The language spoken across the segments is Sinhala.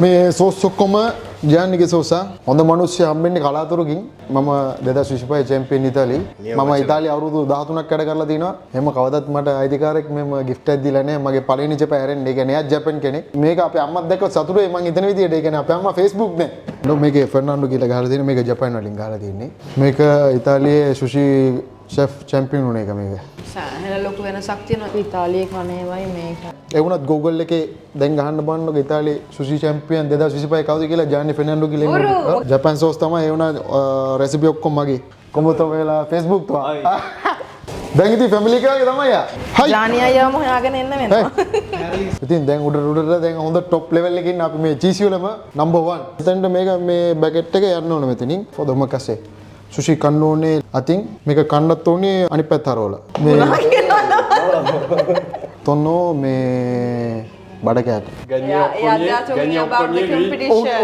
මේ සෝස් ඔක්කොම ජාන්නිගේ සෝසා හොඳ මිනිස්සු හම්බෙන්නේ කලාතුරකින් මම 2025 චැම්පියන් ඉතාලි මම ඉතාලි අවුරුදු 13ක් වැඩ කරලා තිනවා එහෙම කවදත් මට අයිතිකාරයෙක් මෙම ගිෆ්ට් එකක් දීලා නැහැ මගේ පළවෙනි චෙප හැරෙන්නේ ඒ කියන්නේ එයා ජපන් කෙනෙක් මේක අපේ අම්මත් දැක්ක සතුටුයි මං හිතන විදිහට ඒ කියන්නේ අපේ අම්මා Facebook නේ නෝ මේකේ ෆර්නෑන්ඩෝ කියලා ගහලා තියෙන මේක ජපාන් වලින් ගහලා තියෙන්නේ මේක ඉතාලියේ සුෂි ෂෙෆ් චැම්පියන් වුණ එක මේක සෑහෙන ලොකු වෙනසක් තියෙනවා ඉතාලියේ කණේවයි මේක ඒ වුණත් Google එකේ දැන් ගහන්න බලන්නකො ඉතාලියේ සුෂි චැම්පියන් 2025 කවුද කියලා ජානි ෆර්නෑන්ඩෝ කියලා ඉන්නවා ජපාන් සෝස් තමයි ඒ වුණා රෙසිපි ඔක්කොම මගේ කොහොමද වෙලා Facebook තුවා දැන් ඉතින් ෆැමිලි එකගේ තමයි යා හයි ජානි අයියාම හොයාගෙන එන්න වෙනවා ඉතින් දැන් උඩට දැන් හොඳ টොප් ලෙවල් එකකින් අපි මේ චීසි වලම නම්බර් 1 එතනට මේක මේ බකට් එක යන්න ඕන මෙතනින් ෆොදොම කසේ සුෂි කන්න ඕනේ අතින් මේක කන්නත් ඕනේ අනිත් පැත්ත හරවලා මේ තොන්නෝ මේ බඩ කෑට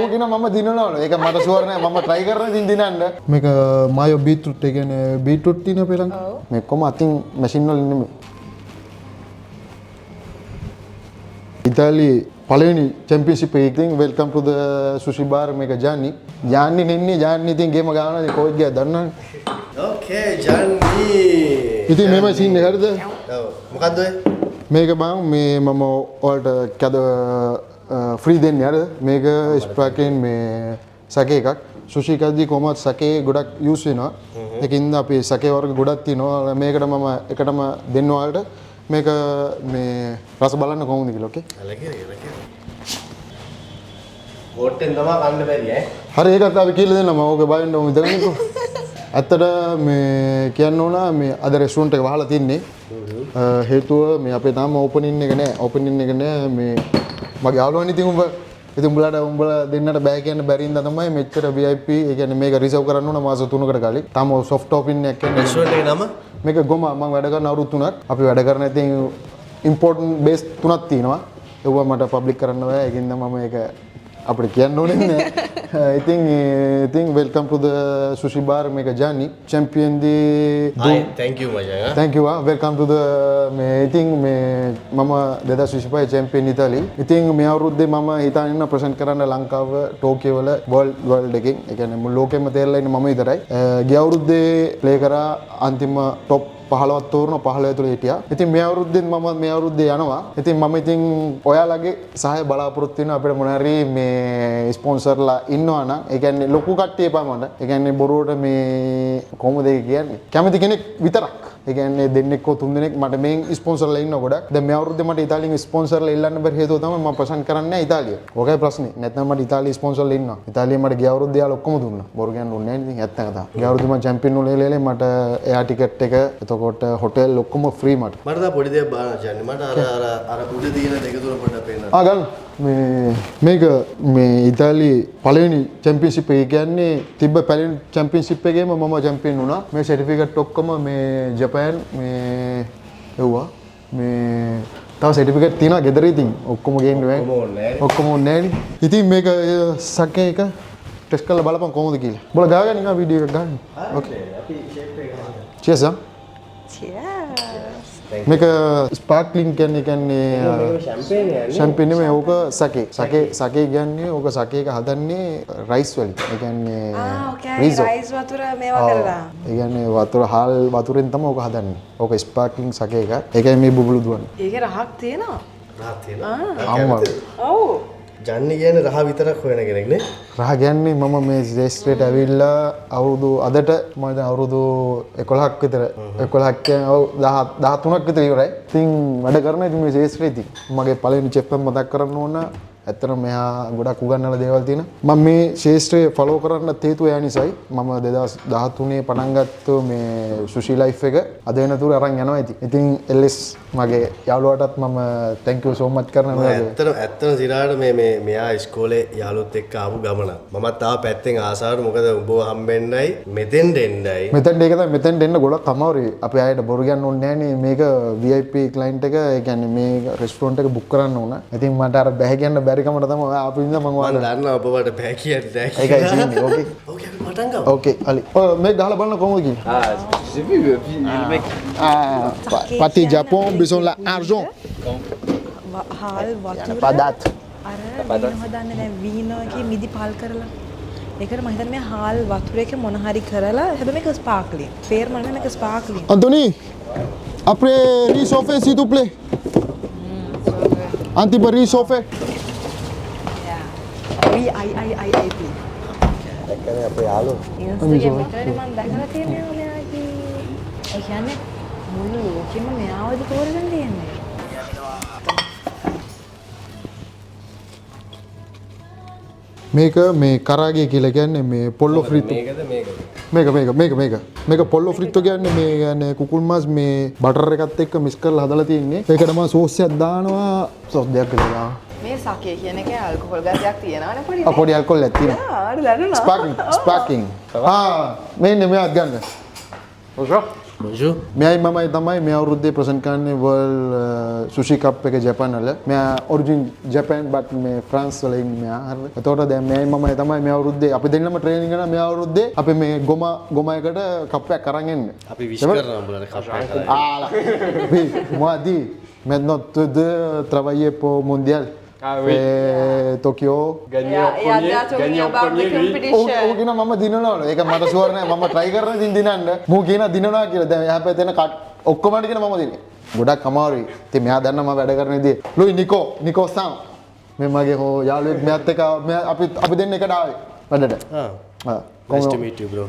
ඕකින මම දිනනවල ඒක මට ෂුවර් නෑ මම try කරන ඉතින් දිනන්න මේක මායෝ බීට්‍රූට් ඒ කියන්නේ බීට්‍රූට් තියෙන පෙරන් මේ කොම අතින් මැෂින් වල නෙමෙයි ඉතාලි පළවෙනි චැම්පියන්ෂිප් එකකින් වෙල්කම් ටු ද සුෂි බාර් මේක ජානි ජානි නෙන්නේ ජානි ඉතින් ගේම ගානවා කෝච් ගියා දන්නවනේ ඕකේ ජානි ඉතින් මේ මැෂින් එක හරිද ඔව් මොකද්ද ඔය මේක බං මේ මම ඔයාලට කැද ෆ්‍රී දෙන්නේ හරිද මේක ස්පාකෙන් මේ සැකේ එකක් සුෂි කද්දි කොහොමද සැකේ ගොඩක් යූස් වෙනවා ඒකින්ද අපි සැකේ වර්ග ගොඩක් තියෙනවා මේකට මම එකටම දෙන්න ඔයාලට මේක මේ රස බලන්න කොහොමද කියලා ඕකේ හොටෙන් තමයි කන්න බැරි ඈ හරි ඒකත් අපි කියලා දෙන්නම් ඕක බලන්න ඕම ඉතනකෝ ඇත්තට මේ කියන්න ඕන මේ අද රෙස්ටුරන්ට් එක වහලා තින්නේ හේතුව මේ අපේ තාම ඕපනින් එක නෑ ඕපනින් එක නෑ මේ මගේ යාළුවනේ ඉතින් ඉතින් උඹලා දෙන්නට බෑ කියන්න බැරි ඉඳලා තමයි මෙච්චර VIP ඒ කියන්නේ මේක රිසර්ව් කරන්න ඕන මාස 3කට කලින් තාම සොෆ්ට් ඕපන් එකක් කියන්නේ රෙස්ටුරන්ට් එකේ නම මේක ගොම මම වැඩ කරන අවුරුදු 3ක් අපි වැඩ කරන ඉතින් ඉම්පෝර්ටන්ට් බේස් 3ක් තියෙනවා ඒවා මට පබ්ලික් කරන්න බෑ ඒකින්ද මම ඒක අපිට කියන්න ඕනේ නෑ ඉතින් වෙල්කම් ටු ද සුෂි බාර් මේක ජානි චැම්පියන් දී thank you මචං thank you වෙල්කම් ටු ද මේ ඉතින් මේ මම 2025 චැම්පියන් ඉතාලි ඉතින් මේ අවුරුද්දේ මම හිතාගෙන ඉන්න ප්‍රසන්ට් කරන්න ලංකාව ටෝකියෝ වල වර්ල්ඩ් එකකින් ඒ කියන්නේ මුළු ලෝකෙම තේරලා ඉන්න මම විතරයි ගිය අවුරුද්දේ ප්ලේ කරා අන්තිම টොප් 15ක් තෝරන 15 ඇතුළේ හිටියා. ඉතින් මේ අවුරුද්දෙන් මම මේ අවුරුද්දේ යනවා. ඉතින් මම ඉතින් ඔයාලගේ සහාය බලාපොරොත්තු වෙනවා අපිට මොන හරි මේ ස්පොන්සර්ලා ඉන්නවා නම් ඒ කියන්නේ ලොකු කට්ටිය පමණ. ඒ කියන්නේ බොරුවට මේ කොහොමද ඒක කියන්නේ? කැමති කෙනෙක් විතරක්. ඒ කියන්නේ දෙන්නෙක් හෝ තුන් දෙනෙක් මට මේ ස්පොන්සර්ලා ඉන්නවා ගොඩක්. දැන් මේ අවුරුද්දේ මට ඉතාලියෙන් ස්පොන්සර්ලා ඉල්ලන්න බැරි හේතුව තමයි මම ප්‍රසන්ට් කරන්නේ නැහැ ඉතාලිය. ඕකයි ප්‍රශ්නේ. නැත්නම් මට ඉතාලිය ස්පොන්සර්ලා ඉන්නවා. ඉතාලිය මට ගිය අවුරුද්දේ යාළුවෝ ඔක්කොම දුන්නා. බොරු කියන්න ඕනේ නැහැ ඉතින් ඇත්ත කතාව. ගිය අවුරුද්දේ මම චැම්පියන් වුණේ මට එයා ටිකට් එක එතකොට හොටෙල් ඔක්කොම ෆ්‍රී මට. මට තා පොඩි දෙයක් බලන්න චන්නේ. මට අර උඩ තියෙන දෙක තුන පොඩ්ඩක් පේන්න. ගන්න. මේක මේ ඉතාලියේ පළවෙනි චැම්පියන්ෂිප් එක කියන්නේ තිබ්බ පළවෙනි චැම්පියන්ෂිප් එකේම මම චැම්පියන් වුණා. මේ සර්ටිෆිකේට් ඔක්කොම මේ ජපාන් මේ එව්වා. මේ තව සර්ටිෆිකේට් තියෙනවා ගෙදර ඉතින් ඔක්කොම ගේන්න බෑ. ඔක්කොම ඕනේ නෑනේ. ඉතින් මේක සැකේ එක ටෙස්ට් කරලා බලපන් කොහොමද කියලා. බල ගාගෙන නිකන් වීඩියෝ එකක් ගන්න. ඕකේ. අපි ෂේප් එක ගන්න. cheers. මේක ස්පාර්ක්ලින් කියන්නේ ෂැම්පේන් නෙමෙයි ඕක සකේ කියන්නේ ඕක සකේ එක හදන්නේ රයිස් වලින්. ඒ කියන්නේ රයිස් වතුර මේවා කරලා. ඒ කියන්නේ හාල් වතුරෙන් තමයි ඕක හදන්නේ. ඕක ස්පාර්ක්ලින් සකේ එක. ඒකයි මේ බුබුලු දුවන්නේ. ඒකේ රහක් තියෙනවා. රහක් තියෙනවා. අම්මා. ඔව්. ජන්නේ කියන්නේ රහ විතරක් හොයන කෙනෙක් නේ. රහ කියන්නේ මම මේ ශේෂ්ත්‍රයට ඇවිල්ලා අවුරුදු අදට මම දැන් අවුරුදු 11ක් විතර 11ක් කියන්නේ ඔව් 13ක් විතර ඉවරයි. ඉතින් වැඩ කරන ඉතින් මේ ශේෂ්ත්‍රයේ ඉතින් මගේ පළවෙනි චෙෆ් එක මතක් කරන්න ඕන. ඇත්තටම මෙහා ගොඩක් උගන්වන දේවල් තියෙන. මම මේ ශේෂ්ත්‍රය ෆලෝ කරන්නත් හේතුව එයා නිසායි. මම 2013 පටන් ගත්ත මේ සුෂි ලයිෆ් එක අද වෙනතුරු අරන් යනවා ඉතින්. ඉතින් LS මගේ යාළුවාටත් මම thank you so much කරනවා. ඇත්තටම සිරාට මේ මෙයා ඉස්කෝලේ යාළුවොත් එක්ක ආපු ගමන. මමත් ආව පැත්තෙන් ආසාවට මොකද උඹව හම්බෙන්නයි මෙතෙන් දෙන්නයි. මෙතෙන් ඒක තමයි මෙතෙන් දෙන්න ගොඩක් අමාරුයි. අපි ආයෙත් බොරු කියන්න ඕනේ නෑනේ. මේක VIP client එක ඒ කියන්නේ මේ රෙස්ටුරන්ට් එක බුක් කරන්න ඕන. ඉතින් මට අර බැහැ කියන්න බැරිකමට තමයි ආපු ඉඳන් මම ඔයාලා දන්නවා ඔබට බෑ කියන්න බෑ. ඒකයි කියන්නේ. ඕකේ. ඕකේ අපි පටන් ගමු. ඕකේ. අලි. මේක ගහලා බලන්න කොහොමද කියන්නේ? J'ai vu, puis le mec. Parti Japon, besoin la argent. හාල් වතුර. Pas date. අර වීන හදන්නේ දැන් වීනෝගේ මිදි පාල් කරලා. ඒකට මම හිතන්නේ මේ හාල් වතුරේක මොන හරි කරලා හැබැයි මේක ස්පාර්ක්ලින්. ෆේර් මම මේක sparkling. Anthony, après réchauffer s'il vous plaît. Anti pour réchauffer. I please. එක්කනේ අපේ යාළුවෝ. Instagram එකේ මම දැකලා තියෙනවා මෙයාගේ. ඒ කියන්නේ මුළු ලෝකෙම මෙයාවද තෝරගෙන තියෙන්නේ. මේක මේ කරාගේ කියලා කියන්නේ මේ පොල්ලෝ ෆ්‍රිට් මේක පොල්ලෝ ෆ්‍රිට්ටෝ කියන්නේ මේ කියන්නේ කුකුල් මාස් මේ බටර් එකත් එක්ක මික්ස් කරලා හදලා තියෙන්නේ. ඒකට මම සෝස් එකක් දානවා. සෝස් දෙකක් දානවා. මේ සකේ කියන එකේ ඇල්කොහොල් ගතියක් තියෙනවනේ පොඩි. පොඩි ඇල්කොහොල් එකක් තියෙනවා. හරි දැනුණා. ස්පාර්කින්. මෙන්න මෙයාත් ගන්න. Bonjour. bonjour. මෙයයි මමයි තමයි මේ අවුරුද්දේ ප්‍රසන්ට් කරන්නේ වර්ල්ඩ් සුෂි කප් එක ජපාන් වල. මෙයා ඔරිජින් ජපාන් බට් මේ ෆ්‍රාන්ස් වල ඉන්නේ මෙයා. හරිද? එතකොට දැන් මෙයයි මමයි තමයි මේ අවුරුද්දේ අපි දෙන්නම ට්‍රේනින් කරන මේ අවුරුද්දේ අපි මේ ගොම එකට කප් එකක් අරන් එන්නේ. අපි විශ් කරනවා උඹලට කප් එක. Ah là. Oui, moi dit maintenant tous deux travailler pour mondial. Ah oui. Tokyo. Gagner en premier, lui. ඕක කියන මම දිනනවලු. ඒක මට ෂුවර් නෑ. මම try කරන ඉතින් දිනන්න. මූ කියන දිනනවා කියලා. දැන් එහා පැත්තේ එන ඔක්කොම ටික මම දිනේ. ගොඩක් අමාරුයි. ඉතින් මෙයා දන්න මම වැඩ කරන විදිය. ලුයි නිකෝ සම්. මේ මගේ හෝ යාළුවෙක් මෙයාත් එක්ක අපි දෙන්න එකට ආවේ වැඩට. Nice to meet you, bro.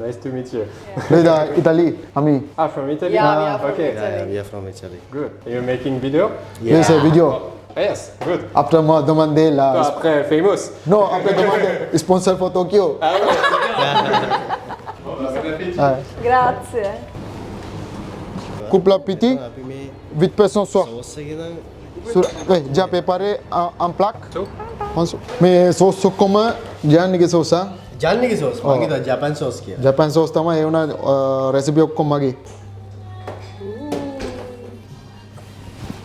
Nice to meet you. Lei da Italy, ami. Ah, from Italy? Yeah, we are from okay. Yeah, we are from Italy. Good. You're making video? Yes, a video. Yes, good. Après moi demander la. So, après, famous? Non, après demander sponsor for Tokyo. Grazie. Coupe la petit, අපි මේ 8 personnes soir. සෝස් එකේ නම් Oui, déjà préparé en plaque. Mais sauce comment Gianni sauce ah? ජන්නිගේ සෝස් මම හිතුවා ජපන් සෝස් කියලා. Japan sauce තමයි ඒ වුණා රෙසිපි ඔක්කොම මගේ.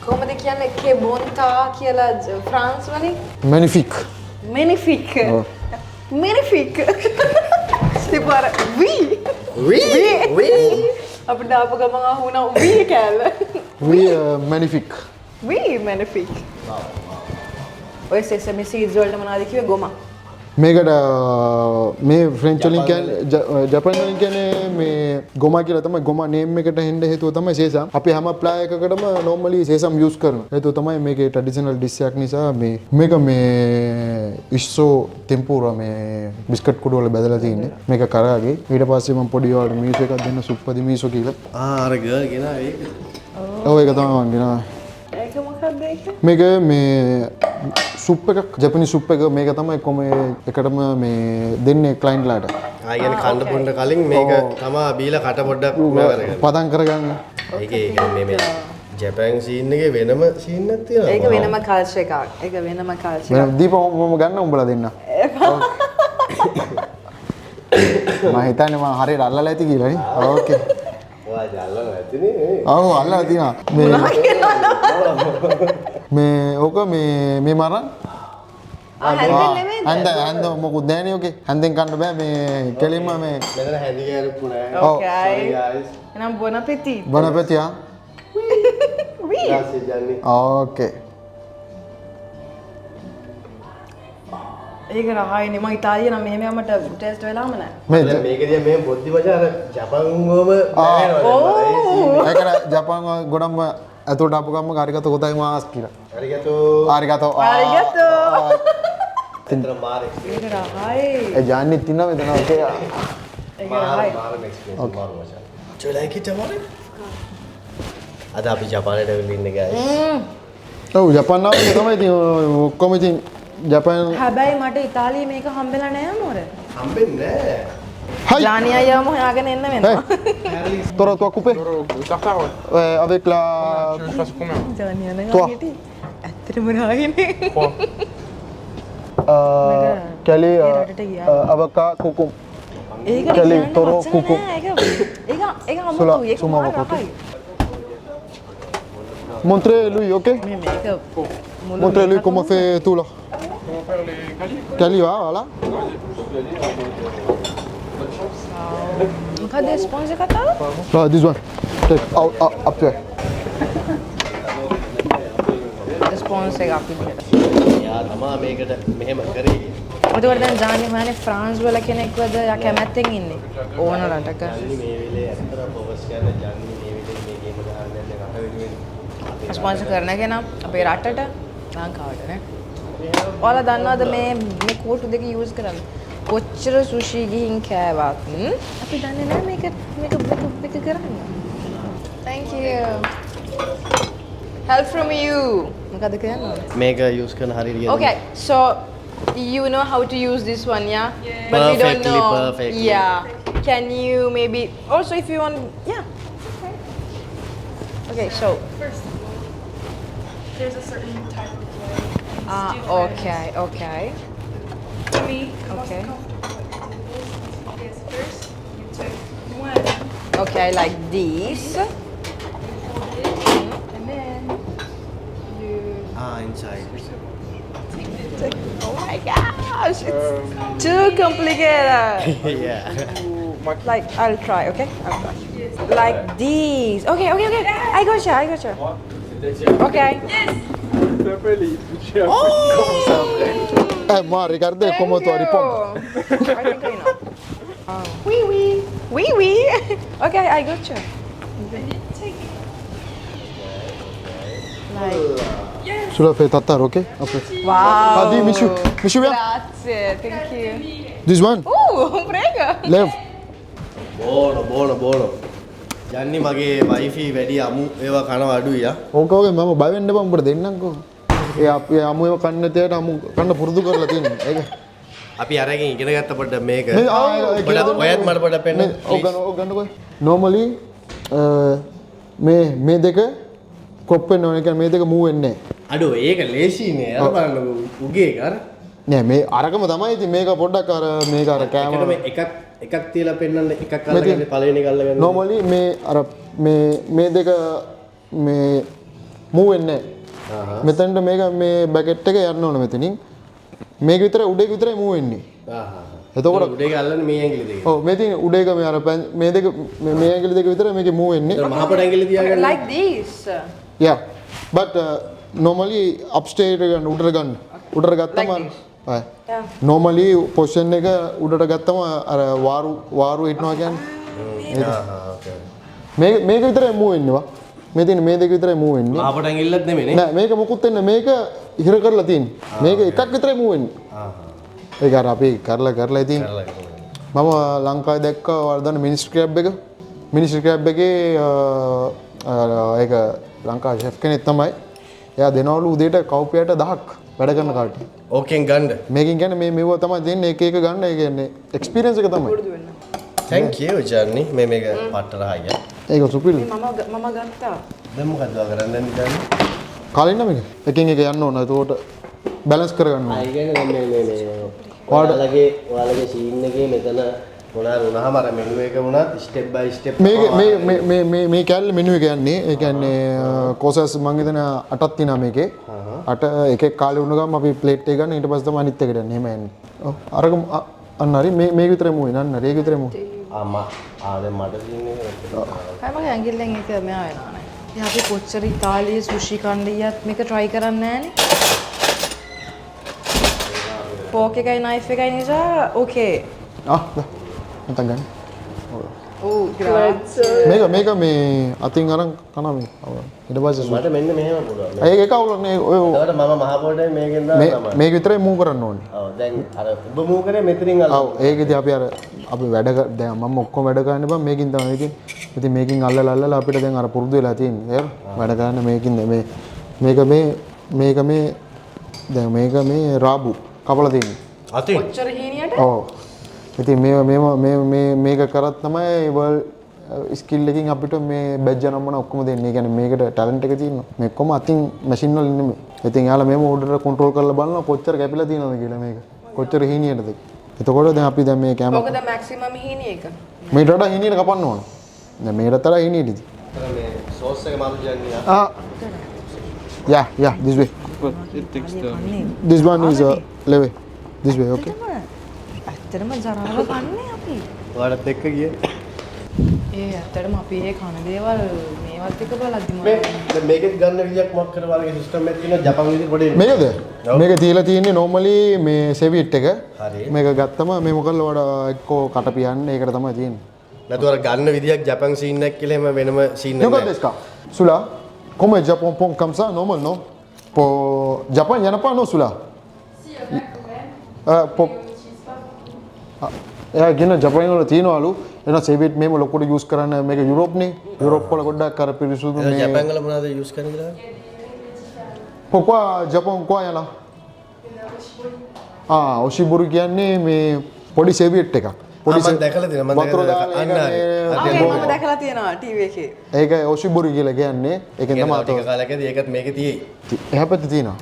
කොහොමද කියන්නේ කේ බොන්තා කියලා ෆ්‍රාන්ස් වලින්? Magnifique. Magnifique. Magnifique. Tipo oui. Oui. අපිට ආපු ගමන් අහුණා oui කෑල්ල. Oui, magnifique. Oui, magnifique. ඔය සෙසමි සීඩ්ස් වලට මොනවද කිව්වේ ගොම? මේකට මේ ෆ්‍රෙන්ච් වලින් කියන්නේ ජපාන් වලින් කියන්නේ මේ ගොමා කියලා තමයි ගොමා නේම් එකට හෙන්න හේතුව තමයි සේසම්. අපි හැම ප්ලාය එකකටම normally සේසම් යූස් කරනවා. හේතුව තමයි මේකේ ට්‍රැඩිෂනල් ඩිෂ් එකක් නිසා මේක මේ ඉස්සෝ ටෙම්පුරා මේ බිස්කට් කුඩු වල බෙදලා තියෙන්නේ. මේක කරාගේ. ඊට පස්සේ මම පොඩි වල මීසෝ එකක් දෙන්න සුප්පදි මීසෝ කියලා. අර ගර්ල් කෙනා ඒක. ඔව් ඒක තමයි මම ගෙනා. ඒක මොකක්ද ඒක? මේක මේ සුප් එකක් ජපනි සුප් එක මේක තමයි කොමේ එකටම මේ දෙන්නේ ක්ලයින්ට්ලාට. ආයෙත් කන්න බොන්න කලින් මේක තමා බීලා කට පොඩ්ඩක් කරගන්න. පදම් කරගන්න. ඒක මේ ජපන් සීන් එකේ වෙනම සීන් එකක් තියෙනවා. ඒක වෙනම කල්චර් එකක්. ඒක වෙනම කල්චර් එකක්. දීප මම ගන්න උඹලා දෙන්න. මම හිතන්නේ මම හරියට අල්ලලා ඇති කියලා නේ. ඕකේ. ඔයා ජල්ලා නැතිනේ. ඔව් අල්ලලා තියෙනවා. මේ ඕක මේ මරන් හන්ද මොකුත් නෑනේ ඕකේ. හන්දෙන් කන්න බෑ මේ කෙලින්ම මේ මෙතන හැඳි ගෑරුප්පු නෑ. Okay. guys. එනම් bon appétit. බොන පැතියා. Oui. Grazie Gianni. ඕකේ. ඒක රහයිනේ මම ඉතාලිය නම් මෙහෙම යමට ටෙස්ට් වෙලාම නැහැ. මේ දැන් මේකදී මේ බොද්දි මචං අර ජපන්වම ඒකට ජපාන් ගොඩක්ම ඇතුළට ආපු ගම්ම කාරිගත කොතයි මාස් කියලා. අරිගතෝ. ආරිගතෝ. තෙන්තර මාරේ. ඒක රහයි. ඒ ජාන්නේ තින්නවා මෙතන ඕකේ. ඒක රහයි. මාරම එක්ස්පීරියන්ස් මාරු මචං. Do you like it tomorrow? අද අපි ජපානයට වෙලා ඉන්නේ guys. ඔව් ජපාන් නම් තමයි ඉතින් ඔක්කොම ඉතින් ජපාන් හැබැයි මට ඉතාලියේ මේක හම්බෙලා නෑ මොර. හම්බෙන්නේ නෑ. Hai. ජානියා යම හොයාගෙන එන්න වෙනවා. Toro toi coupé Tartare, ouais. avec la Tu veux que je fasse combien? ජානියා නම් Toi. හිටියේ. ඇත්තටම රහයිනේ. 3. Kali රටට ගියා. avocado kukum. ඒක Kelly, කියන්නේ Toro, වචන Kuku. නෑ. ඒක Sula, අමුතුයි. ඒක Suma මාර Makoto. රහයි. Montrez lui, OK? මේ මේක මුළු Montrez lui මේකම comment fait tout là. Comment faire les calis? Kali voilà. මොකද ස්පොන්සර් කතාව? Là, this one. Take out up there. ස්පොන්ස් එක අපි දෙකට. එයා තමා මේකට මෙහෙම කරේ. ඒකවල දැන් ජානි මහනේ ෆ්‍රාන්ස් වල කෙනෙක්වද යා කැමැත්තෙන් ඉන්නේ ඕන රටක. ජන්නි මේ වෙලේ ඇත්තට ෆෝකස් කරන ජන්නි මේ වෙලේ මේ ගේම ගහන්න යන්නේ රට වෙනුවෙන්. ස්පොන්සර් කරන කෙනා අපේ රටට ලංකාවට නේ. ඔයාලා දන්නවද මේ කෝටු දෙක යූස් කරන්න කොච්චර සුෂි ගිහින් කෑවත් අපි දන්නේ නැහැ මේක කරන්න. Thank you. Help from you. මොකද කියන්නේ? මේක යූස් කරන හරියට. Okay, so you know how to use this one, yeah? But we don't know. Perfectly. Yeah. Can you maybe also if you want, yeah. Okay, so First of all, there's a certain type of way. You just do okay, okay. For me, the Okay. most comfortable way to do this is first you took one, Okay, like this. you hold it, and then you inside. take the Oh my gosh, it's too complicated. yeah. Like I'll try, okay? I'll try. Like these. Okay. I gotcha. Okay. Ma Ricardo, como tu aripon. I think I know. Wee. Okay, I gotcha. and you take it. Like Sulla fe tattar, okay? Okay. wow. Adi, Mishu, yeah? Grazie, thank you. This one, Prego. left. බෝන ජන්නි මගේ වයිෆී වැඩි අමු ඒවා කනවා අඩුයි යා. ඕකෝගේ මම බය වෙන්න බං උඹට දෙන්නම්කෝ. ඒ අපි අමු ඒවා කන්න තියට අමු කන්න පුරුදු කරලා තියෙනවා. ඒක. අපි අරගෙන ඉගෙන ගත්ත පොඩ්ඩක් මේක. මේ ආ ඔයත් මට පොඩ්ඩක් පෙන්න. ඔය ගන්න කොයි. normally මේ දෙක කොප් වෙන්න ඕනේ. කියන්නේ මේ දෙක මූව් වෙන්නේ අඩෝ ඒක ලේසියිනේ. අර බලන්නකෝ උගේ එක අර. නෑ මේ අරකම තමයි ඉතින් මේක පොඩ්ඩක් අර මේක අර කෑම ඒකට මේ එකක් තියලා පෙන්නන්න එකක් අල්ලගන්න පළවෙනි එක අල්ලගන්න. normally මේ අර මේ දෙක මේ මූව් වෙන්නේ නැහැ. මෙතනට මේක මේ බකට් එක යන්න ඕන මෙතනින්. මේක විතර උඩ එක විතරයි මූව් වෙන්නේ. එතකොට උඩ එක අල්ලන්නේ මේ ඇඟිලි දෙක. ඔව් මේ තියෙන උඩ එක මේ අර මේ දෙක මේ ඇඟිලි දෙක විතරයි මේකේ මූව් වෙන්නේ. මහ පොඩ ඇඟිලි තියාගන්න. Like this. yeah but normally upstairs ගන්න උඩට ගන්න. උඩට ගත්තම Yeah. normally position එක උඩට ගත්තම අර වාරු හිටනවා කියන්නේ. ඕකේ. මේක විතරයි මූව් වෙන්නේ වා. මේ තියෙන මේ දෙක විතරයි මූව් වෙන්නේ. මහ පොඩ ඇඟිල්ලක් නෙමෙයි නේ. නෑ මේක මොකුත් වෙන්නේ මේක ඉහිර කරලා තියෙන්නේ. මේක එකක් විතරයි මූව් වෙන්නේ. ඒක අර අපි කරලා ඉතින් මම ලංකාවේ දැක්කා වර්ධන මිනිස්ට්‍රි ක්ලබ් එක. මිනිස්ට්‍රි ක්ලබ් එකේ ඒක ලංකාවේ ෂෙෆ් කෙනෙක් තමයි. එයා දෙනවලු උදේට කවුපියට 1000ක් වැඩ කරන කාට. ඕකෙන් ගන්න. මේකෙන් කියන්නේ මේව තමයි දෙන්නේ එක ගන්න. ඒ කියන්නේ එක්ස්පීරියන්ස් එක තමයි. thank you ජර්නි මේක පට්ටර හයිය. ඒක සුපිරි. මම ගත්තා. දැන් මොකද කරන්නේ ජර්නි? කාලින්න මේක. එකෙන් එක යන්න ඕන. එතකොට බැලන්ස් කරගන්න ඕන. ආ කියන්නේ මේ ඔයාලගේ සීන් එකේ මෙතන මොනාර වුණාම අර මෙනු එක වුණත් ස්ටෙප් බයි ස්ටෙප් මේ කැල්ල මෙනු එක යන්නේ. ඒ කියන්නේ කෝසස් මං හිතන 8ක් තියෙනවා මේකේ. 8 එකෙක් කාලේ වුණ ගමන් අපි ප්ලේට් එක ගන්න ඊට පස්සේ තමයි අනිත් එකට යන්නේ. එහෙම යන්නේ. ඔව් අරක අන්න හරි මේක විතරයි මූ වෙන්නේ. අන්න හරි ඒක විතරයි මූ. දැන් මට සීන් එක මගේ ඇඟිල්ලෙන් එක මෙහා වෙනවා නේ. ඉතින් අපි කොච්චර ඉතාලියේ සුෂි කණ්ඩියත් මේක try කරන්නේ නැහනේ. ෆෝක් එකයි නයිෆ් එකයි නිසා okay. නැත්නම් ගන්න. Oh, grazie. මේක මේ අතින් අරන් කනවා මේ. ඊට පස්සේ මට මෙන්න මෙහෙම පුළුවන්. ඒක අවුලක් නේ. ඔය ඒකට මම මහ පොඩේ මේකෙන් දානවා. මේක විතරයි මූව් කරන්න ඕනේ. ඔව් දැන් අර ඔබ මූ කරේ මෙතනින් අල්ලන්න. ඔව් ඒකදී අපි වැඩ දැන් මම ඔක්කොම වැඩ කරන්න බෑ මේකින් තමයි මේකෙන්. ඉතින් මේකින් අල්ලලා අපිට දැන් අර පුරුදු වෙලා තියෙන්නේ. වැඩ කරන්න මේකින් මේක මේ රාබු කපලා තියෙන්නේ. අතින් කොච්චර හීනියට? ඔව්. ඉතින් මේක කරත් තමයි වර්ල්ඩ් ස්කිල් එකකින් අපිට මේ බැජ් නම්මන ඔක්කොම දෙන්නේ. ඒ කියන්නේ මේකට ටැලන්ට් එක තියෙනවා. මේ ඔක්කොම අතින් මැෂින් වලින් නෙමෙයි. ඉතින් යාලා මේව ඕඩර් කන්ට්‍රෝල් කරලා බලනවා කොච්චර කැපිලා තියෙනවද කියලා මේක. කොච්චර හීනියටද. එතකොට දැන් අපි දැන් මේ කැම මොකද මැක්සිමම් හීනිය එක? මේට වඩා හීනියට කපන්න ඕන. දැන් මේකට තරහ හීනියටද. මේ සෝස් එක මාළු journey Yeah, this way. But it takes the... This one is leve. This way, okay. ඇත්තටම ජරාව කන්නේ අපි. ඔයාලත් එක්ක ගියේ ඒ ඇත්තටම අපි ඒ කන දේවල් මේවත් එක බලද්දි මේ මේකෙත් ගන්න විදියක් මොකක් කර වගේ සිස්ටම් එකක් තියෙනවා ජපාන් විදිහට පොඩි මේකද මේක තියලා තියෙන්නේ normally මේ සෙවිට් එක හරි මේක ගත්තම මේ මොකල්ල වඩා එක්කෝ කට පියන්නේ ඒකට තමයි තියෙන්නේ නැතුව අර ගන්න විදියක් ජපාන් සීන් එකක් කියලා එහෙම වෙනම සීන් එකක් Nunca pesca. Sula, como el Japón pon comme ça, normal, non? Pour Japon, il n'y en a pas, non, Sula? Si, il y en a quand même. Pour... Mais on n'utilise pas beaucoup. එයා කියන ජපන් වල තියෙනවලු එන සෙවිට් මේම ලොකුට යූස් කරන්න මේක යුරෝප් නේ යුරෝප් වල ගොඩක් අර පිරිසුදු මේ ජපාන් වල මොනවද යූස් කරන්නේ කියලා කොකවා ජපන් කොයා යලා ඔෂිබුරු කියන්නේ මේ පොඩි සෙවිට් එකක් මම දැකලා තියෙනවා මම අන්න මම දැකලා තියෙනවා ටීවී එකේ ඒක ඔෂිබුරු කියලා කියන්නේ ඒකෙන් තමයි ටික කාලයකදී ඒකත් මේකේ තියෙයි එහා පැත්තේ තියෙනවා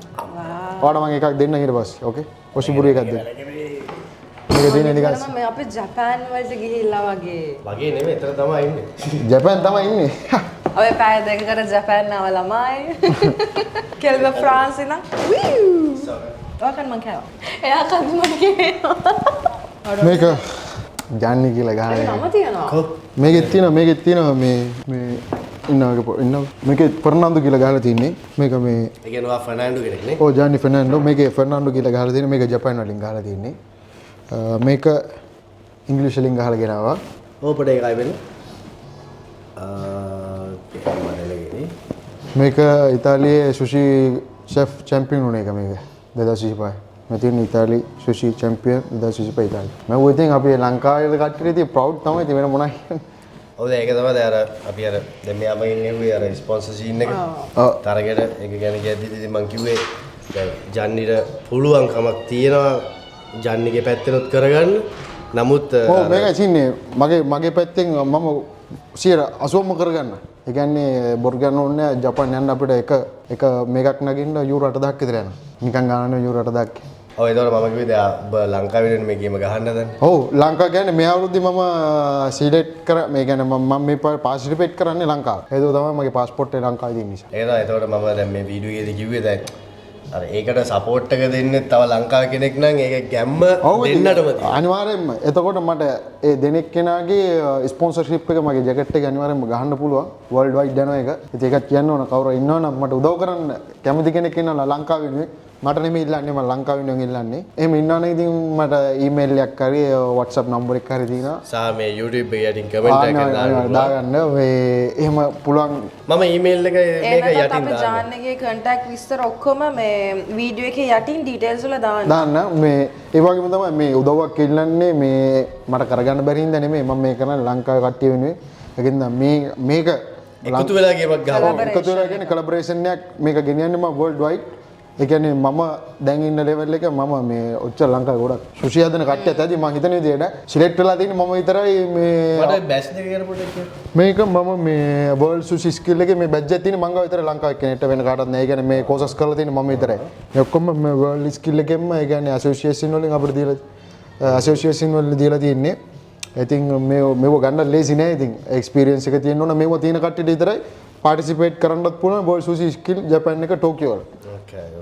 ඔයාලට මම එකක් දෙන්න ඊට පස්සේ ඕකේ ඔෂිබුරු එකක් දෙන්න මේක දෙන්නේ නිකන් මම අපි ජපාන් වලට ගිහිල්ලා වගේ නෙමෙයි එතන තමයි ඉන්නේ ජපන් තමයි ඉන්නේ අපි පැය දෙකකට ජපාන් ආව ළමයි කෙල්ව ෆ්‍රාන්ස් ඉන්න ඔකන් මං කෑවා එයා කන් මං කෑවා මේක ජාන්නි කියලා ගහන්නේ මම තියනවා මේකෙත් තියෙනවා මේ ඉන්න මේකේ ෆර්නාන්ඩෝ කියලා ගහලා තින්නේ මේක මේ ඒ කියන්නේ වා ෆර්නාන්ඩෝ කෙනෙක් නේ ඔව් ජාන්නි ෆර්නාන්ඩෝ මේකේ ෆර්නාන්ඩෝ කියලා ගහලා තියෙන්නේ මේක ජපාන් වලින් ගහලා තින්නේ මේක ඉංග්‍රීසි වලින් ගහලා ගෙනාවා ඕ පොඩේ එකයි වෙන්නේ මේක ඉතාලියේ සුෂි ෂෙෆ් චැම්පියන් වුණ එක මේක 2025 මේ තියෙන ඉතාලි සුෂි චැම්පියන් 2025 ඉතාලි මම ඔය ඉතින් අපි ලංකාවේ කට්ටියට ඉතින් ප්‍රවුඩ් තමයි ඉතින් වෙන මොනවයි ඔව් ඒක තමයි දැන් අර අපි අර දැන් මෙයාම ඉන්නේ අර ස්පොන්සර් සීන් එක තරගෙට ඒක ගැන කියද්දි ඉතින් මම කිව්වේ දැන් ජන්නිට පුළුවන්කමක් තියෙනවා ජන්නිගේ පැත්තෙනුත් කරගන්න නමුත් ඔව් මේක ඉන්නේ මගේ පැත්තෙන් මම 80ම කරගන්න ඒ කියන්නේ බොරු ගන්න ඕනේ ජපාන් යන්න අපිට එක මේකක් නගින්න යූරෝ 8000ක් විතර යනවා නිකන් ගන්න යූරෝ 8000ක් ඔව් ඒතකොට මම කිව්වේ දැන් ඔබ ලංකාවේ ඉන්න මේ ගේම ගහන්න හදන්නේ ඔව් ලංකාව කියන්නේ මේ අවුරුද්දේ මම සිලෙක්ට් කර මේ කියන්නේ මම මේ පාර්ටිසිපේට් කරන්නේ ලංකාව ඒක තමයි මගේ පාස්පෝර්ට් එක ලංකාවේ තියෙන නිසා ඒක තමයි ඒතකොට මම දැන් මේ වීඩියෝ එකේදී කිව්වේ දැන් අර ඒකට සපෝට් එක දෙන්නේ තව ලංකාවේ කෙනෙක් නම් ඒක ගැම්ම දෙන්නටම තියෙනවා අනිවාර්යෙන්ම එතකොට මට ඒ දෙනෙක් කෙනාගේ ස්පොන්සර්ෂිප් එක මගේ ජැකට් එක අනිවාර්යෙන්ම ගහන්න පුළුවන් වර්ල්ඩ් වයිඩ් යනවා ඒක ඉතින් ඒකත් කියන්න ඕන කවුරු ඉන්නවනම් මට උදව් කරන්න කැමති කෙනෙක් ඉන්නවා ලංකාවේ නෙමෙයි මට නෙමෙයි ඉල්ලන්නේ මම ලංකාවේ ඉන්න ඉල්ලන්නේ එහෙම ඉන්නවනම් ඉතින් මට ඊමේල් එකක් හරි WhatsApp නම්බර් එකක් හරි තියෙනවා සහ මේ YouTube එකේ යටින් කමෙන්ට් එකක් දාගන්න මේ එහෙම පුළුවන් මම ඊමේල් එක මේක යටින් අපි ජාන්නගේ කන්ටැක්ට් විස්තර ඔක්කොම මේ වීඩියෝ එකේ යටින් ඩීටේල්ස් වල දාන්න මේ ඒ වගේම තමයි මේ උදව්වක් ඉල්ලන්නේ මේ මට කරගන්න බැරි හින්දා නෙමෙයි මම මේ කරන්නේ ලංකාවේ කට්ටිය වෙනුවෙන් ඒකෙන්ද මේක එකතු වෙලා ගේමක් ගහනවා එකතු වෙලා කියන්නේ කොලැබොරේෂන් එකක් මේක ගෙනියන්නේ මම වර්ල්ඩ් වයිඩ් ඒ කියන්නේ මම දැන් ඉන්න ලෙවල් එක මම මේ ඔච්චර ලංකාවේ ගොඩක් සුෂි හදන කට්ටියත් ඇති මම හිතන විදිහට සිලෙක්ට් වෙලා තියෙන්නේ මම විතරයි මේ මට බැච් දෙක ගැන පොඩ්ඩක් කියන්න මේක මම මේ වර්ල්ඩ් සුෂි ස්කිල් එකේ මේ බැච් එකක් තියෙන්නේ මං ගාව විතරයි ලංකාවේ කෙනෙක්ට වෙන කාටවත් නෑ ඒ කියන්නේ මේ කෝසස් කරලා තියෙන්නේ මම විතරයි මේ ඔක්කොම මේ වර්ල්ඩ් ස්කිල් එකෙන්ම ඒ කියන්නේ ඇසෝසියේෂන් වලින් අපිට දීලා ඇසෝසියේෂන් වලින් දීලා තියෙන්නේ ඉතින් මේව ගන්න ලේසි නෑ ඉතින් එක්ස්පීරියන්ස් එක තියෙන්න ඕන මේව තියෙන කට්ටියට විතරයි පාටිසිපේට් කරන්නත් පුළුවන් වර්ල්ඩ් සුෂි ස්කිල් ජපාන් එක ටෝකියෝ වල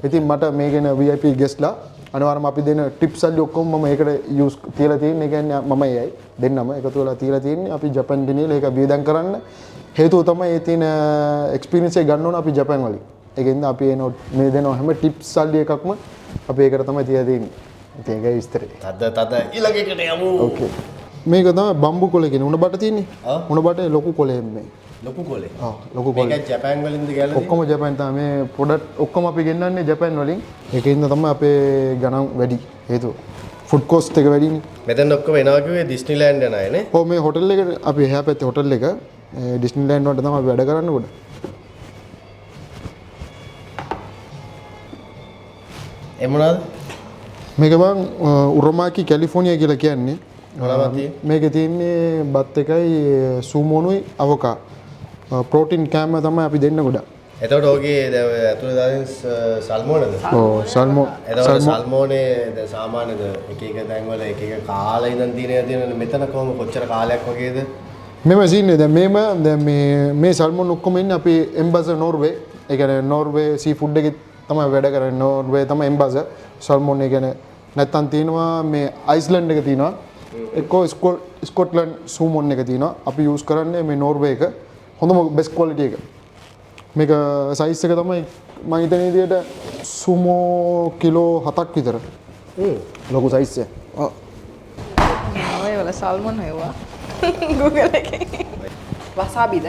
ඉතින් මට මේ ගැන VIP ගෙස්ලා අනිවාර්යයෙන්ම අපි දෙන ටිප්ස් අල්ලි ඔක්කොම මම ඒකට යූස් තියලා තියෙන්නේ. ඒ කියන්නේ මම එයයි දෙන්නම එකතු වෙලා තියලා තියෙන්නේ. අපි ජපාන් ගෙනියලා ඒක වියදම් කරන්න හේතුව තමයි ඒ තියෙන එක්ස්පීරියන්ස් එක ගන්න ඕන අපි ජපාන් වලින්. ඒකෙන්ද අපි මේ දෙන හැම ටිප්ස් අල්ලි එකක්ම අපි ඒකට තමයි තියලා තියෙන්නේ. ඉතින් ඒකයි විස්තරේ. තද ඊළඟ එකට යමු. ඕකේ. මේක තමයි බම්බු කොලේ කියන උණ බට තියෙන්නේ. උණ බටේ ලොකු කොලේ මේ. ලොකු කොලේ. ආ ලොකු කොලේ. මේක ජපාන් වලින්ද ගෑලා ඔක්කොම ජපාන් තමයි මේ ප්‍රොඩක්ට් ඔක්කොම අපි ගෙන්නන්නේ ජපාන් වලින්. ඒකින්ද තමයි අපේ ගණන් වැඩි. හේතුව ෆුඩ් කොස්ට් එක වැඩිනේ. මෙතන ඔක්කොම එනවා කිව්වේ ඩිස්නිලෑන්ඩ් යන අය නේ. ඔව් මේ හොටල් එක අපි එහා පැත්තේ හොටල් එක ඩිස්නිලෑන්ඩ් වලට තමයි අපි වැඩ කරන්නේ කොට. ඒ මොනවාද? මේක බං උරමාකි කැලිෆෝනියා කියලා කියන්නේ. මොනවද තියෙන්නේ? මේකේ තියෙන්නේ බත් එකයි සූමෝනුයි අවකා. ප්‍රෝටීන් කෑම තමයි අපි දෙන්න ගොඩක්. එතකොට ඔගේ ඇතුළේ දාන සල්මෝනද? ඔව් සල්මෝන්. එතකොට සල්මෝනේ දැන් සාමාන්‍යද එක තැන්වල එක කාලා ඉඳන් තියෙන මෙතන කොහොම කොච්චර කාලයක් වගේද? මෙම සීන්නේ දැන් මේ සල්මෝන් ඔක්කොම ඉන්නේ අපි එම්බාස නෝර්වේ. ඒ කියන්නේ නෝර්වේ සී ෆුඩ් එකේ තමයි වැඩ කරන්නේ. නෝර්වේ තමයි එම්බාස සල්මෝන් ඒ කියන්නේ නැත්තම් තියෙනවා මේ අයිස්ලන්ඩ් එක තියෙනවා. එක්කෝ ස්කොට්ලන්ඩ් සූමොන් එක තියෙනවා. අපි යූස් කරන්නේ මේ නෝර්වේ එක. හොඳම බෙස්ට් ක්වොලිටි එක. මේක සයිස් එක තමයි මම හිතන විදියට සූමෝ කිලෝ 7ක් විතර. ලොකු සයිස් එක. ඔව්. ඔය වල සල්මන් හේවා. Google එකේ. වසාබිද?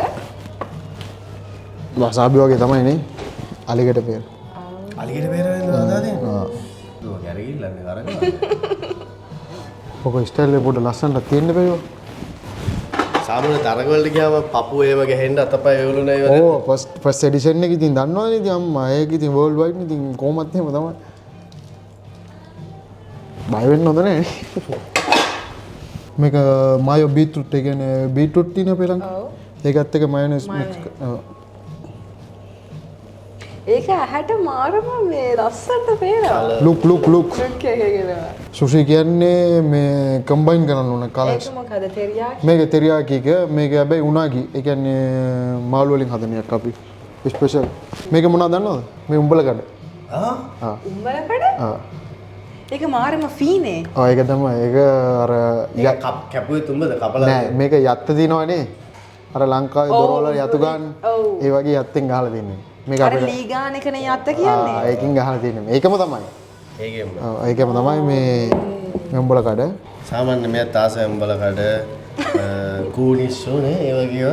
වසාබි වගේ තමයි නේ. අලිගට පෙර. අලිගට පෙර වෙනවා දාන්නේ. දුව ගැරගිල්ලන්නේ කරගෙන. ඔක ස්ටයිල් එක පොඩ්ඩ ලස්සනට තියෙන්න බෑව. සාමාන්‍ය තරග වලට ගියාම පපුව ඒව ගහෙන්න අතපය වේලුන ඒව. ඕ ෆස්ට් එඩිෂන් එක ඉතින් දන්නවනේ ඉතින් අම්මා ඒක ඉතින් වර්ල්ඩ් වයිඩ් ඉතින් කොහොමත් එහෙම තමයි. බය වෙන්න හොඳ නැහැ. මේක මායෝ බීට්‍රූට් ඒ කියන්නේ බීට්‍රූට් තියෙන පෙරන්. ඔව්. ඒකත් එක්ක මයොනයිස් මික්ස් ඒක ඇහැට මාරම මේ ලස්සනට පේනවා. ලුක් ලුක් එක කියලා. සුෂි කියන්නේ මේ කම්බයින් කරන්න ඕන කලර්ස්. ඒක මොකද තෙරියාකි? මේක තෙරියාකි එක මේක හැබැයි උනාගි. ඒ කියන්නේ මාළු වලින් හදන එකක් අපි. ස්පෙෂල්. මේක මොනවද දන්නවද? මේ උඹල කඩ. උඹලකඩ? ඒක මාරම ෆීනේ. ඒක තමයි. ඒක අර කැපුවේ තුඹද කපලා නෑ මේක යත්ත දිනවනේ. අර ලංකාවේ දොරවල යතු ගන්න. ඒ වගේ යත්තෙන් ගහලා දෙන්නේ. මේක අපිට ලී ගාන එකනේ යත්ත කියන්නේ. ඒකෙන් ගහලා තියෙන්නේ. ඒකම තමයි. ඒකෙම. ඒකම තමයි මේ උඹල කඩ. සාමාන්‍ය මෙයා තාසය උඹල කඩ කූනිස්සෝ නේ ඒ වගේ.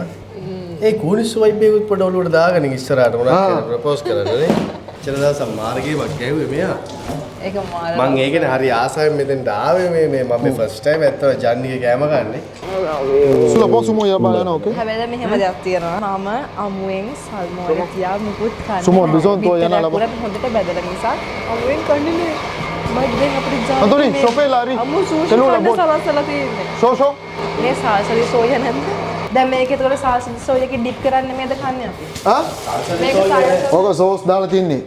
ඒ කූනිස්සෝ වයිබ් එකත් පොඩ ඔලුවට දාගෙන ඉස්සරහට මොනවද කියලා ප්‍රොපෝස් කරලා නේ. ඉතල දවසක් මාර්ගේමක් ගැහුවේ මෙයා. ඒක මාර. මං ඒකනේ හරි ආසාවෙන් මෙතෙන්ට ආවේ මේ මම මේ ෆස්ට් ටයිම් ඇත්තම ජන්නිගේ කෑම ගන්නේ. සුලා පොසුමෝ යබා යන ඕකේ. හැබැයි මෙහෙම දෙයක් තියෙනවා. මම අමුවෙන් සල්මෝන තියා මුකුත් කන්නේ. සුමෝ බිසෝන් තෝ යන ලබ. හොඳට බැදලා නිසා අමුවෙන් කන්නේ නෑ. මම දැන් අපිට ජාන. අතෝනි සොෆේ ලාරි. අමු සූෂි කන්න සලසලා තියෙන්නේ. ෂෝ මේ සාසලි සෝය නැද්ද? දැන් මේක ඒතකොට සාසලි සෝයකින් ඩිප් කරන්නේ මේද කන්නේ අපි. මේක සාසලි ඕක සෝස් දාලා තින්නේ.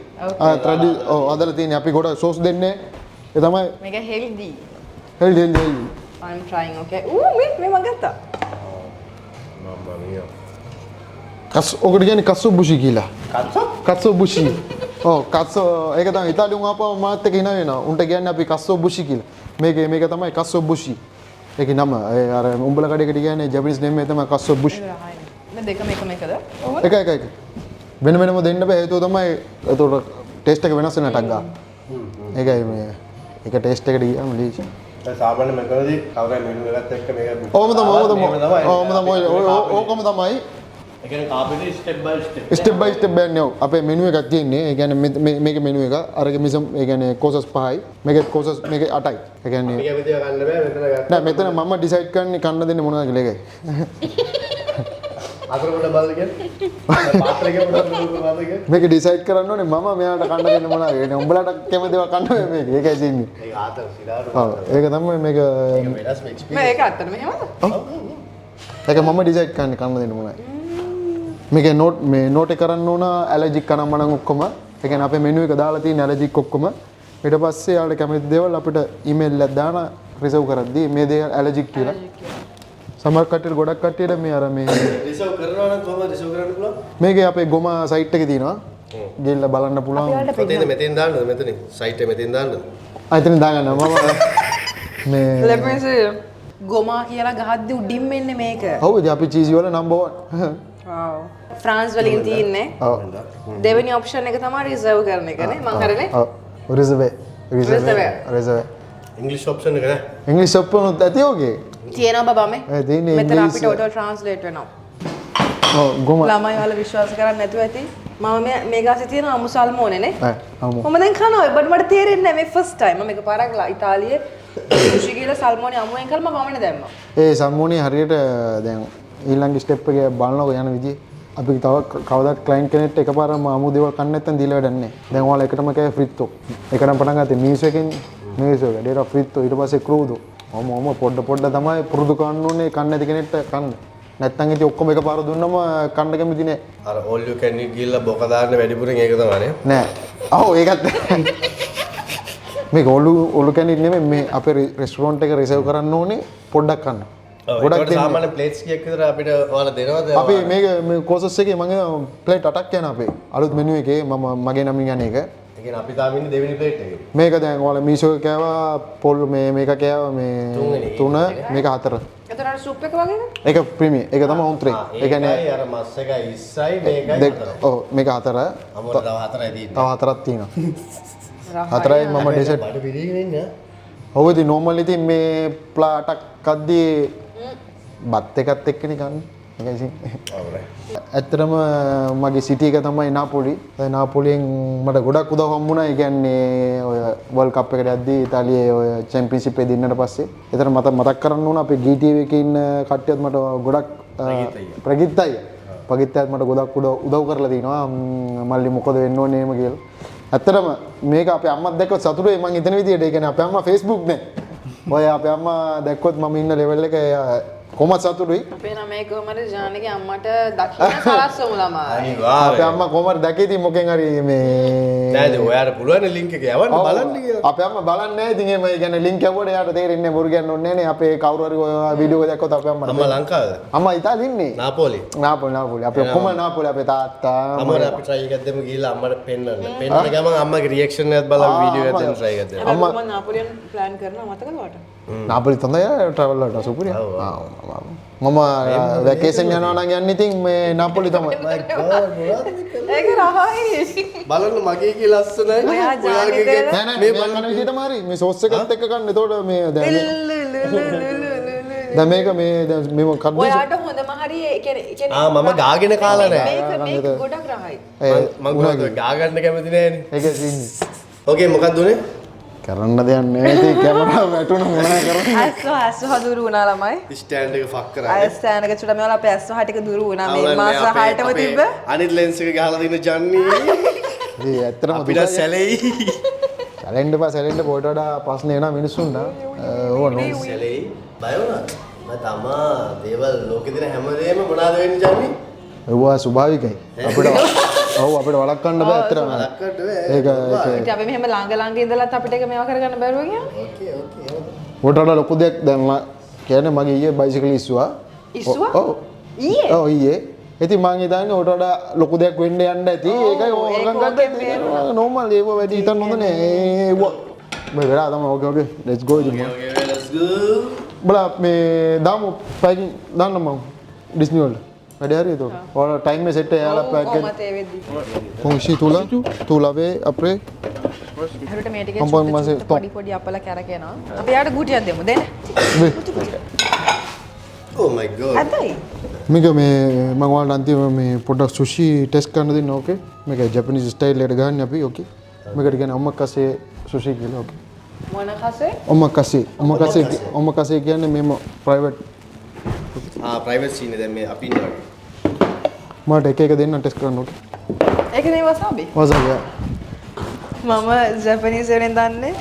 අදලා තින්නේ අපි ගොඩ සෝස් දෙන්නේ. ඒ තමයි මේක healthy. Healthy. I'm trying, okay. මේ මම ගත්තා. මම්මා මියා. ඔකට කියන්නේ කස්සෝ බුෂි කියලා. කත්සෝ? කස්සෝ බුෂි. කස්සෝ ඒක තමයි ඉතාලියෙන් ආපුවම මාත් එක්ක හිනා වෙනවා. උන්ට කියන්නේ අපි කස්සෝ බුෂි කියලා. මේක තමයි කස්සෝ බුෂි. ඒකේ නම අර උඹල කඩේකට කියන්නේ ජපනිස් නේම් එක තමයි කස්සෝ බුෂි. මේ දෙකම එකද? එක. වෙන වෙනම දෙන්න බෑ හේතුව තමයි ඒතකොට ටේස්ට් එක වෙනස් වෙන ටක් ගන්න. ඒකයි මේ එක ටේස්ට් එකට ගියාම ලීසි. සාමාන්‍ය මෙතනදී කවුරුහරි මෙනු එකත් එක්ක මේක ඕකම තමයි. ඒ කියන්නේ කාපිටේ ස්ටෙප් බයි ස්ටෙප්. ස්ටෙප් බයි ස්ටෙප් යන්නේ ඔව්. අපේ මෙනු එකක් තියෙන්නේ. ඒ කියන්නේ මේක මෙනු එක. අරගේ මිසම් ඒ කියන්නේ කෝසස් 5යි. මේකේ කෝසස් මේකේ 8යි. ඒ කියන්නේ මේක විදිය ගන්න බෑ මෙතන ගත්තා. නෑ මෙතන මම ඩිසයිඩ් කරන්නේ කන්න දෙන්නේ මොනවද කියලා ඒකයි. අතර පොඩ බලන්න කියන්නේ. පාත්‍රයක පොඩ බලන්න කියන්නේ. මේක ඩිසයිඩ් කරන්න ඕනේ මම මෙයාට කන්න දෙන්නේ මොනවද. ඒ කියන්නේ උඹලට කැමති දේවල් කන්න බෑ මේක. ඒකයි තියෙන්නේ. ඒක ආතල් සිලාට. ඔව් ඒක තමයි මේක වෙනස් එක්ස්පීරියන්ස්. මේක ඇත්තටම එහෙමද? ඒක මම ඩිසයිඩ් කරන්නේ කන්න දෙන්නේ මොනවද. මේකේ නෝට් එක කරන්න ඕන ඇලර්ජික් කනම්ම නම් ඔක්කොම. ඒ කියන්නේ අපේ මෙනු එක දාලා තියෙන ඇලර්ජික් ඔක්කොම. ඊට පස්සේ යාළුවා කැමති දේවල් අපිට ඊමේල් එකක් දාන රිසර්ව් කරද්දී මේ දේ ඇලර්ජික් කියලා. සමහර කට්ටියට ගොඩක් කට්ටියට මේ අර මේ රිසර්ව් කරනවා නම් කොහොමද රිසර්ව් කරන්න පුළුවන්? මේකේ අපේ ගොම සයිට් එකේ තියෙනවා. ගිහලා බලන්න පුළුවන්. කොතෙන්ද මෙතෙන් දාන්නද මෙතනින්? සයිට් එක මෙතෙන් දාන්නද? එතනින් දාගන්න මම මේ Let me see. ගොමා කියලා ගහද්දි උඩින්ම එන්නේ මේක. ඔව් ඉතින් අපි චීසි වල නම්බර් 1. wow. ෆ්‍රාන්ස් වලින් තියෙන්නේ. ඔව්. දෙවෙනි ඔප්ෂන් එක තමයි රිසර්ව් කරන එක නේ. මං හරිනේ. ඔව්. රිසර්ව්. ඉංග්‍රීසි ඔප්ෂන් එක නෑ. ඉංග්‍රීසි ඔප්ෂන් උත් ඇති ඔගේ. තියෙනවා බබා මේ. තියෙන්නේ මෙතන ඉංග්‍රීසි. අපිට ඔටෝ ට්‍රාන්ස්ලේට් වෙනවා. ඔව් ගොම. ළමයි වල විශ්වාස කරන්නේ නැතුව ඇති. මම මේ ගාසේ තියෙන අමු සල්මෝනේ නේ. අමු. මම දැන් කනවා. බඩ මට තේරෙන්නේ නැහැ මේ ෆස්ට් ටයිම්. මම මේක පාරක් ඉතාලියේ සුෂි කියලා සල්මෝනේ අමුවෙන් කළා මම ගමනේ දැම්මා. ඒ සම්මෝනේ හරියට දැන් ඊළඟ ස්ටෙප් එක බලනකො යන විදිය අපි තව කවදාවත් ක්ලයන්ට් කෙනෙක්ට එකපාරම අමු දේවල් කන්න නැත්නම් දීලා වැඩක් නැහැ. දැන් ඔයාලා එකටම කෑ ෆ්‍රිත්තෝ. එකටම පටන් ගත්තේ මීසෝ එකෙන් මීසෝ එක ඩේටා ෆ්‍රිත්තෝ ඊට පස්සේ ක්‍රූදෝ. ඔම පොඩ තමයි පුරුදු කරන්න ඕනේ කන්න නැති කෙනෙක්ට කන්න. නැත්නම් ඉතින් ඔක්කොම එකපාර දුන්නම කන්න කැමති නෑ. අර all you can eat ගිහලා බොක දාන්න වැඩිපුරෙන් ඒක තමයි නේ. නෑ. ඔව් ඒකත් මේක ඔලු කැනික් නෙමෙයි මේ අපේ රෙස්ටොරන්ට් එක රිසර්ව් කරන්න ඕනේ පොඩ්ඩක් කන්න. ගොඩක් සාමාන්‍ය ප්ලේට්ස් කීයක් විතර අපිට ඔයාලා දෙනවද? අපි මේක මේ කෝසස් එකේ මම ප්ලේට් 8ක් යන අපේ අලුත් මෙනු එකේ මම මගේ නමින් යන එක. ඒ කියන්නේ අපි තාම ඉන්නේ දෙවෙනි ප්ලේට් එකේ. මේක දැන් ඔයාලා මීසෝ එක කෑවා පොල් මේක කෑවා තුන්වෙනි. තුන මේක හතර. එතකොට සූප් එක වගේද? ඒක ප්‍රීමියම්. ඒක තමයි on 3. ඒ කියන්නේ ඒකයි අර මස් එකයි 20යි මේකයි 4යි. ඔව් මේක හතර. අමුවට තව 4යි තියෙන්නේ. තව හතරක් තියෙනවා. හතරයි මම ඩෙසර්ට්. බඩ පිරීගෙන ඉන්නේ. ඔව් ඉතින් නෝමල් ඉතින් මේ ප්ලාටක් අද්දී බත් එකත් එක්කනේ කන්නේ. ඒකයි ඉතින්. ඇත්තටම මගේ සිටි එක තමයි නාපොලි. ඒ නාපොලියෙන් මට ගොඩක් උදව් හම්බුණා. ඒ කියන්නේ ඔය වර්ල්ඩ් කප් එකට යද්දී ඉතාලියේ ඔය චැම්පියන්ෂිප් එක දින්නට පස්සේ. ඒතර මතක් කරන්න ඕන අපේ GTV එකේ ඉන්න කට්ටියත් මට ගොඩක් ප්‍රගිත්තයි. ප්‍රගිත්තයත් මට ගොඩක් උදව් කරලා තිනවා. මල්ලි මොකද වෙන්න ඕනේ එහෙම කියලා. ඇත්තටම මේක අපේ අම්මත් දැක්කොත් සතුටුයි මං හිතන විදියට. ඒ කියන්නේ අපේ අම්මා Facebook නේ. ඔය අපේ අම්මා දැක්කොත් මම ඉන්න ලෙවල් එක කොහොමද සතුටුයි. අපේ ළමයි කොහමද ජානගේ අම්මට දකින්න සලස්සමු ළමයි. අපේ අනිවාර්යයෙන්. අම්මා කොහමද දැකේදී මොකෙන් හරි මේ නෑද ඔයාට පුළුවන් ලින්ක් එක යවන්න බලන්න කියලා. අපේ අම්මා බලන්නේ නැහැ. ඉතින් එහෙම ඒ කියන්නේ ලින්ක් යවුවට එයාට තේරෙන්නේ බොරු කියන්න ඕනේ නෑනේ. අපේ කවුරු හරි ඔය වීඩියෝ එක දැක්කොත් අපේ අම්මට අම්මා ලංකාවේද? අම්මා ඉතාලියේ ඉන්නේ. නාපෝලි. නාපොලි. අපේ ඔක්කොම නාපොලි අපේ තාත්තා. අම්මට අපි try එකක් දෙමු ගිහලා අම්මට පෙන්නන්න. පෙන්නන ගමන් අම්මගේ රියැක්ෂන් එකත් බලලා වීඩියෝ එකක් දෙන්න try එකක් දෙන්න. අම්මා මම නාපොලියන් ප්ලෑන් කරනවා මතකද වට? නාපොලි තමයි ට්‍රැවල් වලට සුපිරිය. මම වැකේෂන් යනවා නම් යන්නේ ඉතින් මේ නාපොලි තමයි. ඒක රහයි. බලන්න මගේ කී ලස්සනයි. ඔයා ඔයාගේ ජානිද? නෑ නෑ මේ බලන විදිහටම හරි. මේ සෝස් එකත් එක්ක ගන්න. එතකොට මේ දැන් මේක මේ දැන් මෙව කද්ද ඔයාට හොඳම හරි ඒ කියන්නේ මම ගාගෙන කාලා නෑ. මේක ගොඩක් රහයි. මම ගොඩක් ගා ගන්න කැමති නෑනේ. ඒක සින්නේ. ඕකේ මොකක්ද උනේ? කරන්න දෙයක් නෑ. ඉතින් කැමරාව වැටුණා මොනා කරන්නේ. ඇස්ස දුරු වුණා ළමයි. ස්ටෑන්ඩ් එක ෆක් කරා. අය ස්ටෑන්ඩ් එක චුට්ටක් මේවල අපේ ඇස්ස ටික දුරු වුණා. මේ මාස 6ටම තිබ්බ. අනිත් ලෙන්ස් එක ගහලා දින ජන්නි. ඉතින් ඇත්තටම අපිට සැලෙයි. සැලෙන්න පොඩට වඩා ප්‍රශ්න එනවා මිනිස්සුන්ට. ඕන සැලෙයි. බය වුණා. මම තමා දේවල් ලෝකෙ දින හැමදේම මොනවාද වෙන්නේ ජන්නි? ඒවා ස්වභාවිකයි. අපිට අපිට වළක්වන්න බෑ ඇත්තටම. ලක්කට වේ. ඒක ඉතින් අපි මෙහෙම ළඟ ඉඳලත් අපිට ඒක මේවා කරගන්න බැරුව ගියා. ඕකේ ඕකේ. කොට වඩා ලොකු දෙයක් දැන් කියන්නේ මගේ ඊයේ බයිසිකල් ඉස්සුවා. ඉස්සුවා? ඔව්. ඊයේ? ඔව් ඊයේ. ඉතින් මං හිතන්නේ කොට වඩා ලොකු දෙයක් වෙන්න යන්න ඇති. ඒකයි ඕකම් ගන්න. නෝමල් ඒක වැඩි හිතන්න හොඳ නෑ. ඒව මේ වෙලා තමයි ඕකේ let's go ඉතින්. ඕකේ let's go. බලා මේ දාමු පැකින් දාන්න මම ඩිස්නි වලට. වැඩි හරි ඒක. ඔයාලා ටයිම් එක සෙට් එකලා පැකේජ් කොහමද ඒ වෙද්දි? පොන්සි tu la ve après හරියට මේ ටිකේ කොම්පොන් මාසේ පොඩි අපල කැරකෙනවා. අපි යාට ගුටියක් දෙමු දෙන්න. Oh my god. අදයි. මේක මේ මම ඔයාලට අන්තිම මේ පොඩ්ඩක් සුෂි ටෙස්ට් කරන්න දෙන්න ඕකේ. මේක ජපනිස් ස්ටයිල් එකට ගන්න අපි ඕකේ. මේකට කියන්නේ ඔමකසේ සුෂි කියලා ඕකේ. මොන කසේ? ඔමකසේ කියන්නේ මේම ප්‍රයිවට් ප්‍රයිවට් සීන් එක දැන් මේ අපි ඉන්නවා. මට එක දෙන්න ටෙස්ට් කරන්න ඕකේ. ඒක නේ වසාබි. වසාබි. මම ජපනීස් වලින් දන්නේ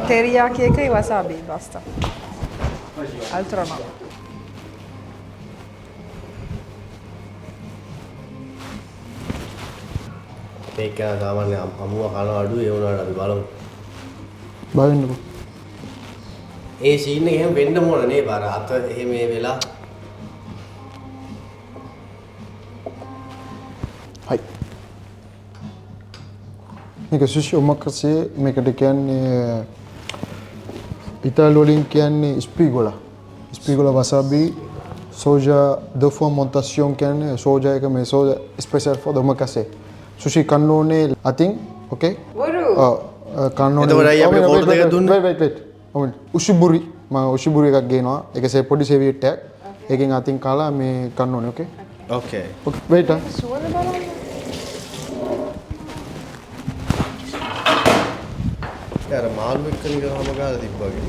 තෙරියාකි එකයි වසාබි පාස්තා. අල්ට්‍රාමා. ඒක සාමාන්‍ය අමුව කන අඩු ඒ වුණාට අපි බලමු. බලන්නකෝ. ඒ සීන් එක එහෙම වෙන්න ඕන නේ බාර අත එහෙම මේ වෙලා. හයි. මේක සුෂි ඔමකසේ මේකට කියන්නේ ඉතාලි වලින් කියන්නේ ස්පිගෝලා. ස්පිගෝලා වසාබි soja de fermentation කියන්නේ soja එක මේ soja special for the omakase. Sushi kannone I think okay. වරු. kannone. එතකොට අයියා අපිට ෆෝටෝ දෙකක් දුන්නේ. wait. උෂිබුරි මම උෂිබුරි එකක් ගේනවා. ඒක සේ පොඩි සෙවියට් එකක්. ඒකෙන් අතින් කාලා මේ kannone okay. Okay. Okay wait. සුවඳ බලන්න. අර මාළු එක්ක නිකන් හැම ගාලා තිබ්බා වගේ.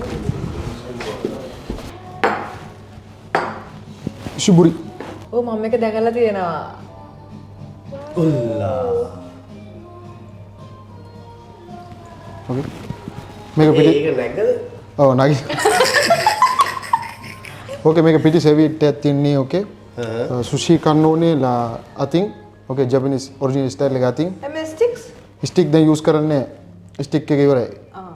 උෂිබුරි. ඔව් මම මේක දැකලා තියෙනවා. උල්ලා. okay. මේක පිටි ඒක නැගද? ඔව් නගි. okay මේක පිටි සෙවියට් එකක් තින්නේ okay. Sushi kannone la I think okay Japanese original style එක I think. MS sticks? stick දැන් use කරන්නේ stick එක ඉවරයි.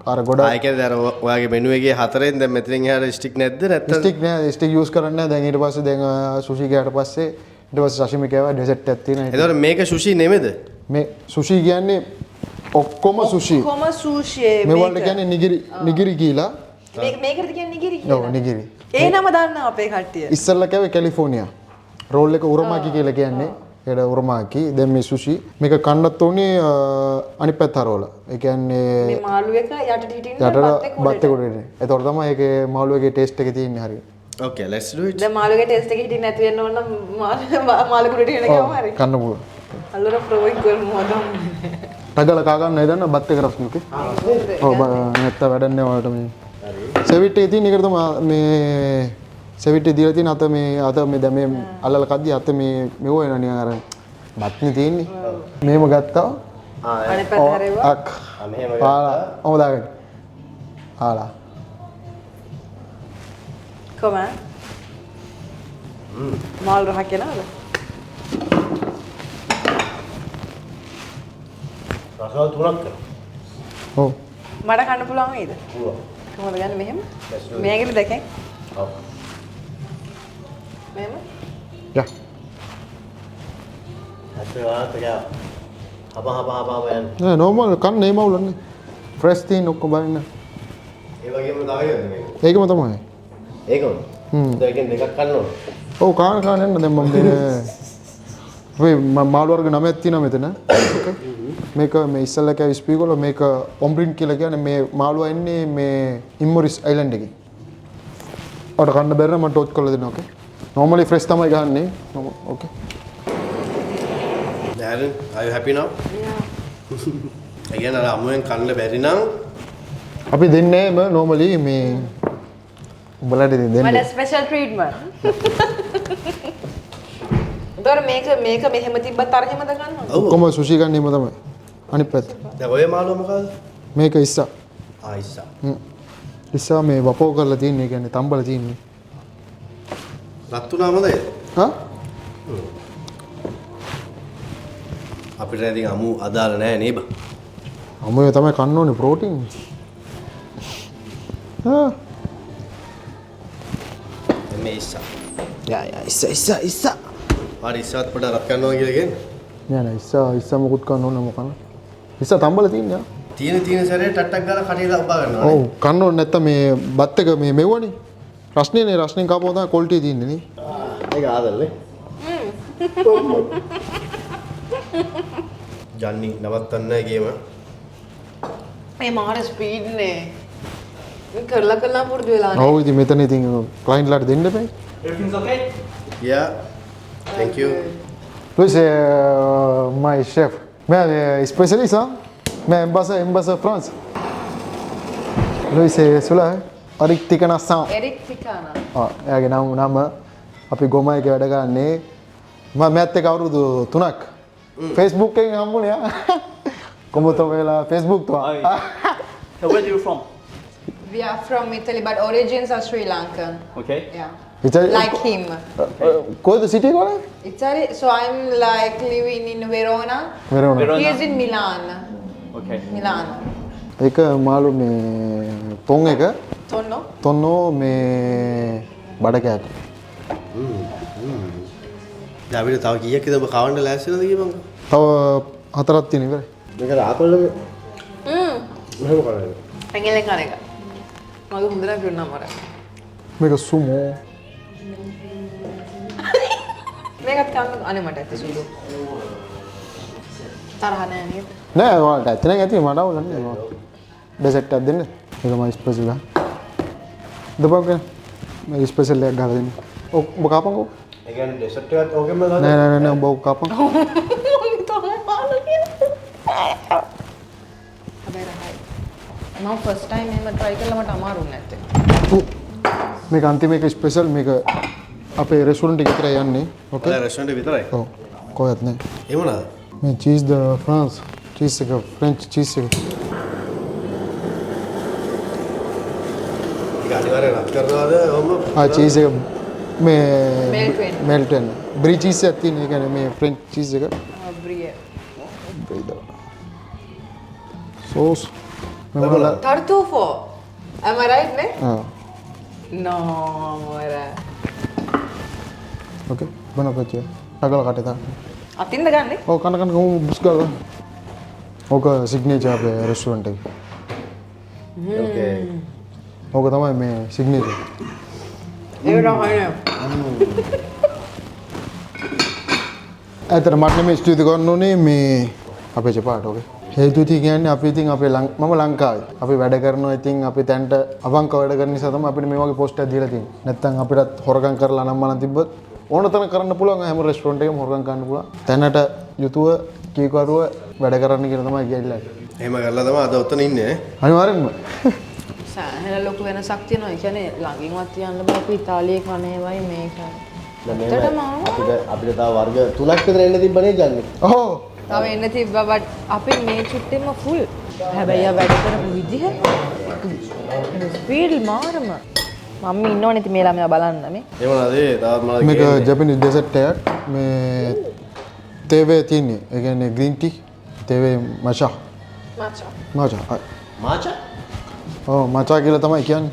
අර ගොඩ ආ ඒ කියන්නේ අර ඔයාගේ මෙනු එකේ හතරෙන් දැන් මෙතනින් එහාට ස්ටික් නැද්ද නැත්නම් stick නෑ stick use කරන්නේ නෑ. දැන් ඊට පස්සේ දැන් sushi ගියාට පස්සේ ඊට පස්සේ sashimi කෑවා dessert එකක් තියෙනවා. එතකොට මේක සුෂි නෙමෙද? මේ sushi කියන්නේ ඔක්කොම සුෂි. කොම සූෂි මේවලට කියන්නේ නිගිරි කියලා. මේකට කියන්නේ නිගිරි ඔව් කියලා. නිගිරි. ඒ නම දන්නා අපේ කට්ටිය. ඉස්සල්ලා කැවේ කැලිෆෝනියා. රෝල් එක උරමාකි කියලා කියන්නේ. ඒකට උරමාකි. දැන් මේ සුෂි. මේක කන්නත් උනේ අනිත් පැත්ත රෝල. ඒ කියන්නේ මේ මාළු එක යටට හිටින්න යටට බත් එක උඩට. ඒතකොට තමයි ඒකේ මාළුවගේ ටේස්ට් එක තියෙන්නේ හරියට. Okay, let's do it. දැන් මාළුගේ ටේස්ට් එක හිටින්න නැති වෙන්න ඕන නම් මාළු කුඩට එන ගම හරි. කන්න පුළුවන්. allora provo in quel modo. ටගල කා ගන්න නේද බත් එක රස්න ඕකේ. ඔව් නැත්ත වැඩන්නේ ඔයාලට මේ. සෙවිට් එකේ තියෙන එකට තමයි මේ සෙවිට් එක දීලා තියෙන අත මේ දැන් මේ අල්ලලා කද්දි අත මේ මෙව වෙනවා නිකන් අර බත්නේ තියෙන්නේ. මේම ගත්තා. අනිත් පැත්ත හැරෙව්වා. අක්. පාලා. ඔව් දාගන්න. ආලා. Com'è? මාළු රහ කියනවද? රසවල තුනක් කරනවා. ඔව්. මට කන්න පුළුවන් වේද? පුළුවන්. කොහොමද ගන්න මෙහෙම? මේකෙලි දෙකෙන්. ඔව්. මෙහෙම. යා. ඇත්තට වාත ගා. හබ යන. නෑ නෝමල් කන්න නේ මවුලන්නේ. ෆ්‍රෙෂ් තියෙන ඔක්කොම බලන්න. ඒ වගේම දාගන්නද මේක? ඒකම තමයි. ඒකම. දෙකෙන් දෙකක් කන්න ඕන. ඔව් කාන යන්න දැන් මම මේ මාළු වර්ග 9ක් තියෙනවා මෙතන. ඕකේ. මේක මේ ඉස්සල්ලා කෑ ස්පීකෝල මේක ඔම්බ්‍රින් කියලා කියන්නේ මේ මාළුවා ඉන්නේ මේ ඉම්මොරිස් අයිලන්ඩ් එකේ. ඔයාලට කන්න බැරි නම් මම ටෝච් කරලා දෙනවා ඕකේ. normally fresh තමයි ගහන්නේ. ඕකේ. Darren, are you happy now? Yeah. Again අර අමුයෙන් කන්න බැරි නම් අපි දෙන්නේම normally මේ උඹලට දෙන්නේ. මට ස්පෙෂල් ට්‍රීට්මන්ට්. උතර මේක මෙහෙම තිබ්බත් අර හැමද ගන්නවද? ඔක්කොම සුෂි ගන්න එහෙම තමයි. අනිත් පැත්ත. දැන් ඔය මාළුව මොකද්ද? මේක ඉස්සා. ආයිසා. ඉස්සා මේ වපෝ කරලා තියෙන්නේ කියන්නේ තම්බලා තියෙන්නේ. රත්තුනා හොඳයි. හා? අපිට ඉතින් අමු අදාළ නැහැ නේද? අමුවේ තමයි කන්න ඕනේ ප්‍රෝටීන්. හා. මේ ඉස්සා. යා ඉස්සා. හරි ඉස්සත් පොඩ රත් කරනවා කියලා කියන්නේ. නෑ ඉස්සා මොකුත් කන්න ඕනේ මොකන. ඉස්සා තම්බලා තියන්නේ. තියෙන සැරේ ටට්ටක් ගාලා කටේ දාපා ගන්නවා. ඔව් කන්න ඕනේ නැත්තම් මේ බත් එක මේ මෙව්වනේ. රස්නේ කාපුවා තමයි ක්වොලිටි තියෙන්නේ නේ. ඒක ආදල්නේ. ජන්නි නවත්තන්න නැහැ ගේම. මේ මාර ස්පීඩ් නේ. මේ කරලා පුරුදු වෙලා නේ. ඔව් ඉතින් මෙතන ඉතින් ක්ලයන්ට්ලාට දෙන්න බෑ. Everything's okay? Yeah. Thank you. Luis, my chef. Mais spécialiste, hein? Mais ambassadeur France. Luis, celui-là, Arik Tikana Sam. Arik Tikana. එයාගේ නම අපි ගොමයිගේ වැඩ ගන්නේ මම මෑත් එක්ක අවුරුදු 3ක් Facebook එකෙන් හම්බුනේ ආ como to vela Facebook to So where are you from? We are from Italy but origins are Sri Lankan. Okay. Yeah. Italy Like him. කොයිද සිටි කොල Italy. So I'm like living in Verona. වෙරෝන Verona. He is in Milan. Okay. Milan. ඒක මාළු මේ පොන් එක Tonno. තොන්නෝ මේ බඩ කෑට දැන් අපිට තව කීයක්ද ඔබ කවන්න ලෑස්තිද කියපන්. තව 4ක් තියෙන ඉවරයි මේක රාපල්ලගේ. මෙහෙම කරන්නේ. ඇඟිල්ලෙන් කන එක. මගේ හොඳට පිරුණා මර. මේක සුමෝ මේකත් කන්න අනේ මට ඇත්ත සුදු. තරහ නෑ නේද? නෑ ඔයාලට ඇත්ත නම් ඇති මට අවුලක් නෑ ඩෙසර්ට් එකක් දෙන්න ඒක මම ස්පෙෂල් එක දබෝක මම ස්පෙෂල් එකක් ගහලා දෙන්න ඔබ කාපන්කෝ ඒ කියන්නේ ඩෙසර්ට් එකත් ඕකෙම ගන්න. නෑ ඔබ කාපන් මම තමයි පාන කියලා. හැබැයි රහයි. මම ෆස්ට් ටයිම් එහෙම try කළා මට අමාරුුනේ නැත්තේ. මේක අන්තිම එක ස්පෙෂල් මේක අපේ රෙස්ටෝරන්ට් එකේ විතරයි යන්නේ ඕකේ ඔයාලා රෙස්ටෝරන්ට් එක විතරයි. ඔව් කොහෙත් නෑ ඒ මොනවාද? මේ චීස් ද ෆ්‍රාන්ස් චීස් එක ෆ්‍රෙන්ච් චීස් එක ඒක අනිවාර්යෙන් රත් කරනවාද? ඔහොම. චීස් එක මේ Melt වෙන්න. මෙල්ට් වෙන බ්‍රී චීස් එකක් තියෙන ඒ කියන්නේ මේ ෆ්‍රෙන්ච් චීස් එක බ්‍රිය. සෝස් මෙවල Tartufo. Am I right, ne? ආ No, amore. ඕකේ බන පච්චේ අගල කටේ දාන්න අතින්ද ගන්නෙ? ඔව් කන බුස් ගාලා ඕක සිග්නේචර් අපේ රෙස්ටුරන්ට් එකේ. ඕකේ. ඕක තමයි මේ සිග්නේචර්. ඒක තමයි. ඇත්තට මට මේ ස්තුති කරන්න ඕනේ මේ අපේ චපාට ඕකේ. හේතුව කියන්නේ අපි ඉතින් අපේ මම ලංකාවේ. අපි වැඩ කරනවා ඉතින් අපි තැන්ට අවංක වැඩ කරන නිසා තමයි අපිට මේ වගේ පෝස්ට් එකක් දීලා තියෙන්නේ. නැත්තම් අපිටත් හොරගම් කරලා නම් මනම් තිබ්බොත් ඕන තරම් කරන්න පුළුවන් හැම රෙස්ටුරන්ට් එකකම හොරගම් කරන්න පුළුවන්. තැනට යුතුව කීකරුව වැඩ කරන්න කියලා තමයි කියන්නේ. එහෙම කරලා තමයි අද ඔතන ඉන්නේ. අනිවාර්යෙන්ම. සෑහෙන ලොකු වෙනසක් තියෙනවා. ඒ කියන්නේ ළඟින්වත් තියන්න බෑ අපි ඉතාලියේ කණේවයි මේකයි. අපිට තව වර්ග 3ක් විතර එන්න තිබ්බනේ ජන්නේ. ඔව්. තව එන්න තිබ්බා බට් අපි මේ චුට්ටෙම ෆුල්. හැබැයි ආ වැඩ කරපු විදිහ ස්පීඩ් මාරම. මම ඉන්නවනේ ඉතින් මේ ළමයා බලන්න මේ. ඒ මොනවාද ඒ තවත් මොනවද මේක ජපනිස් ඩෙසර්ට් එකක්. මේ තේවේ තියෙන්නේ. ඒ කියන්නේ ග්‍රීන් ටී, තේවේ මචා. මචා. මාචා? ඔව් මචා කියලා තමයි කියන්නේ.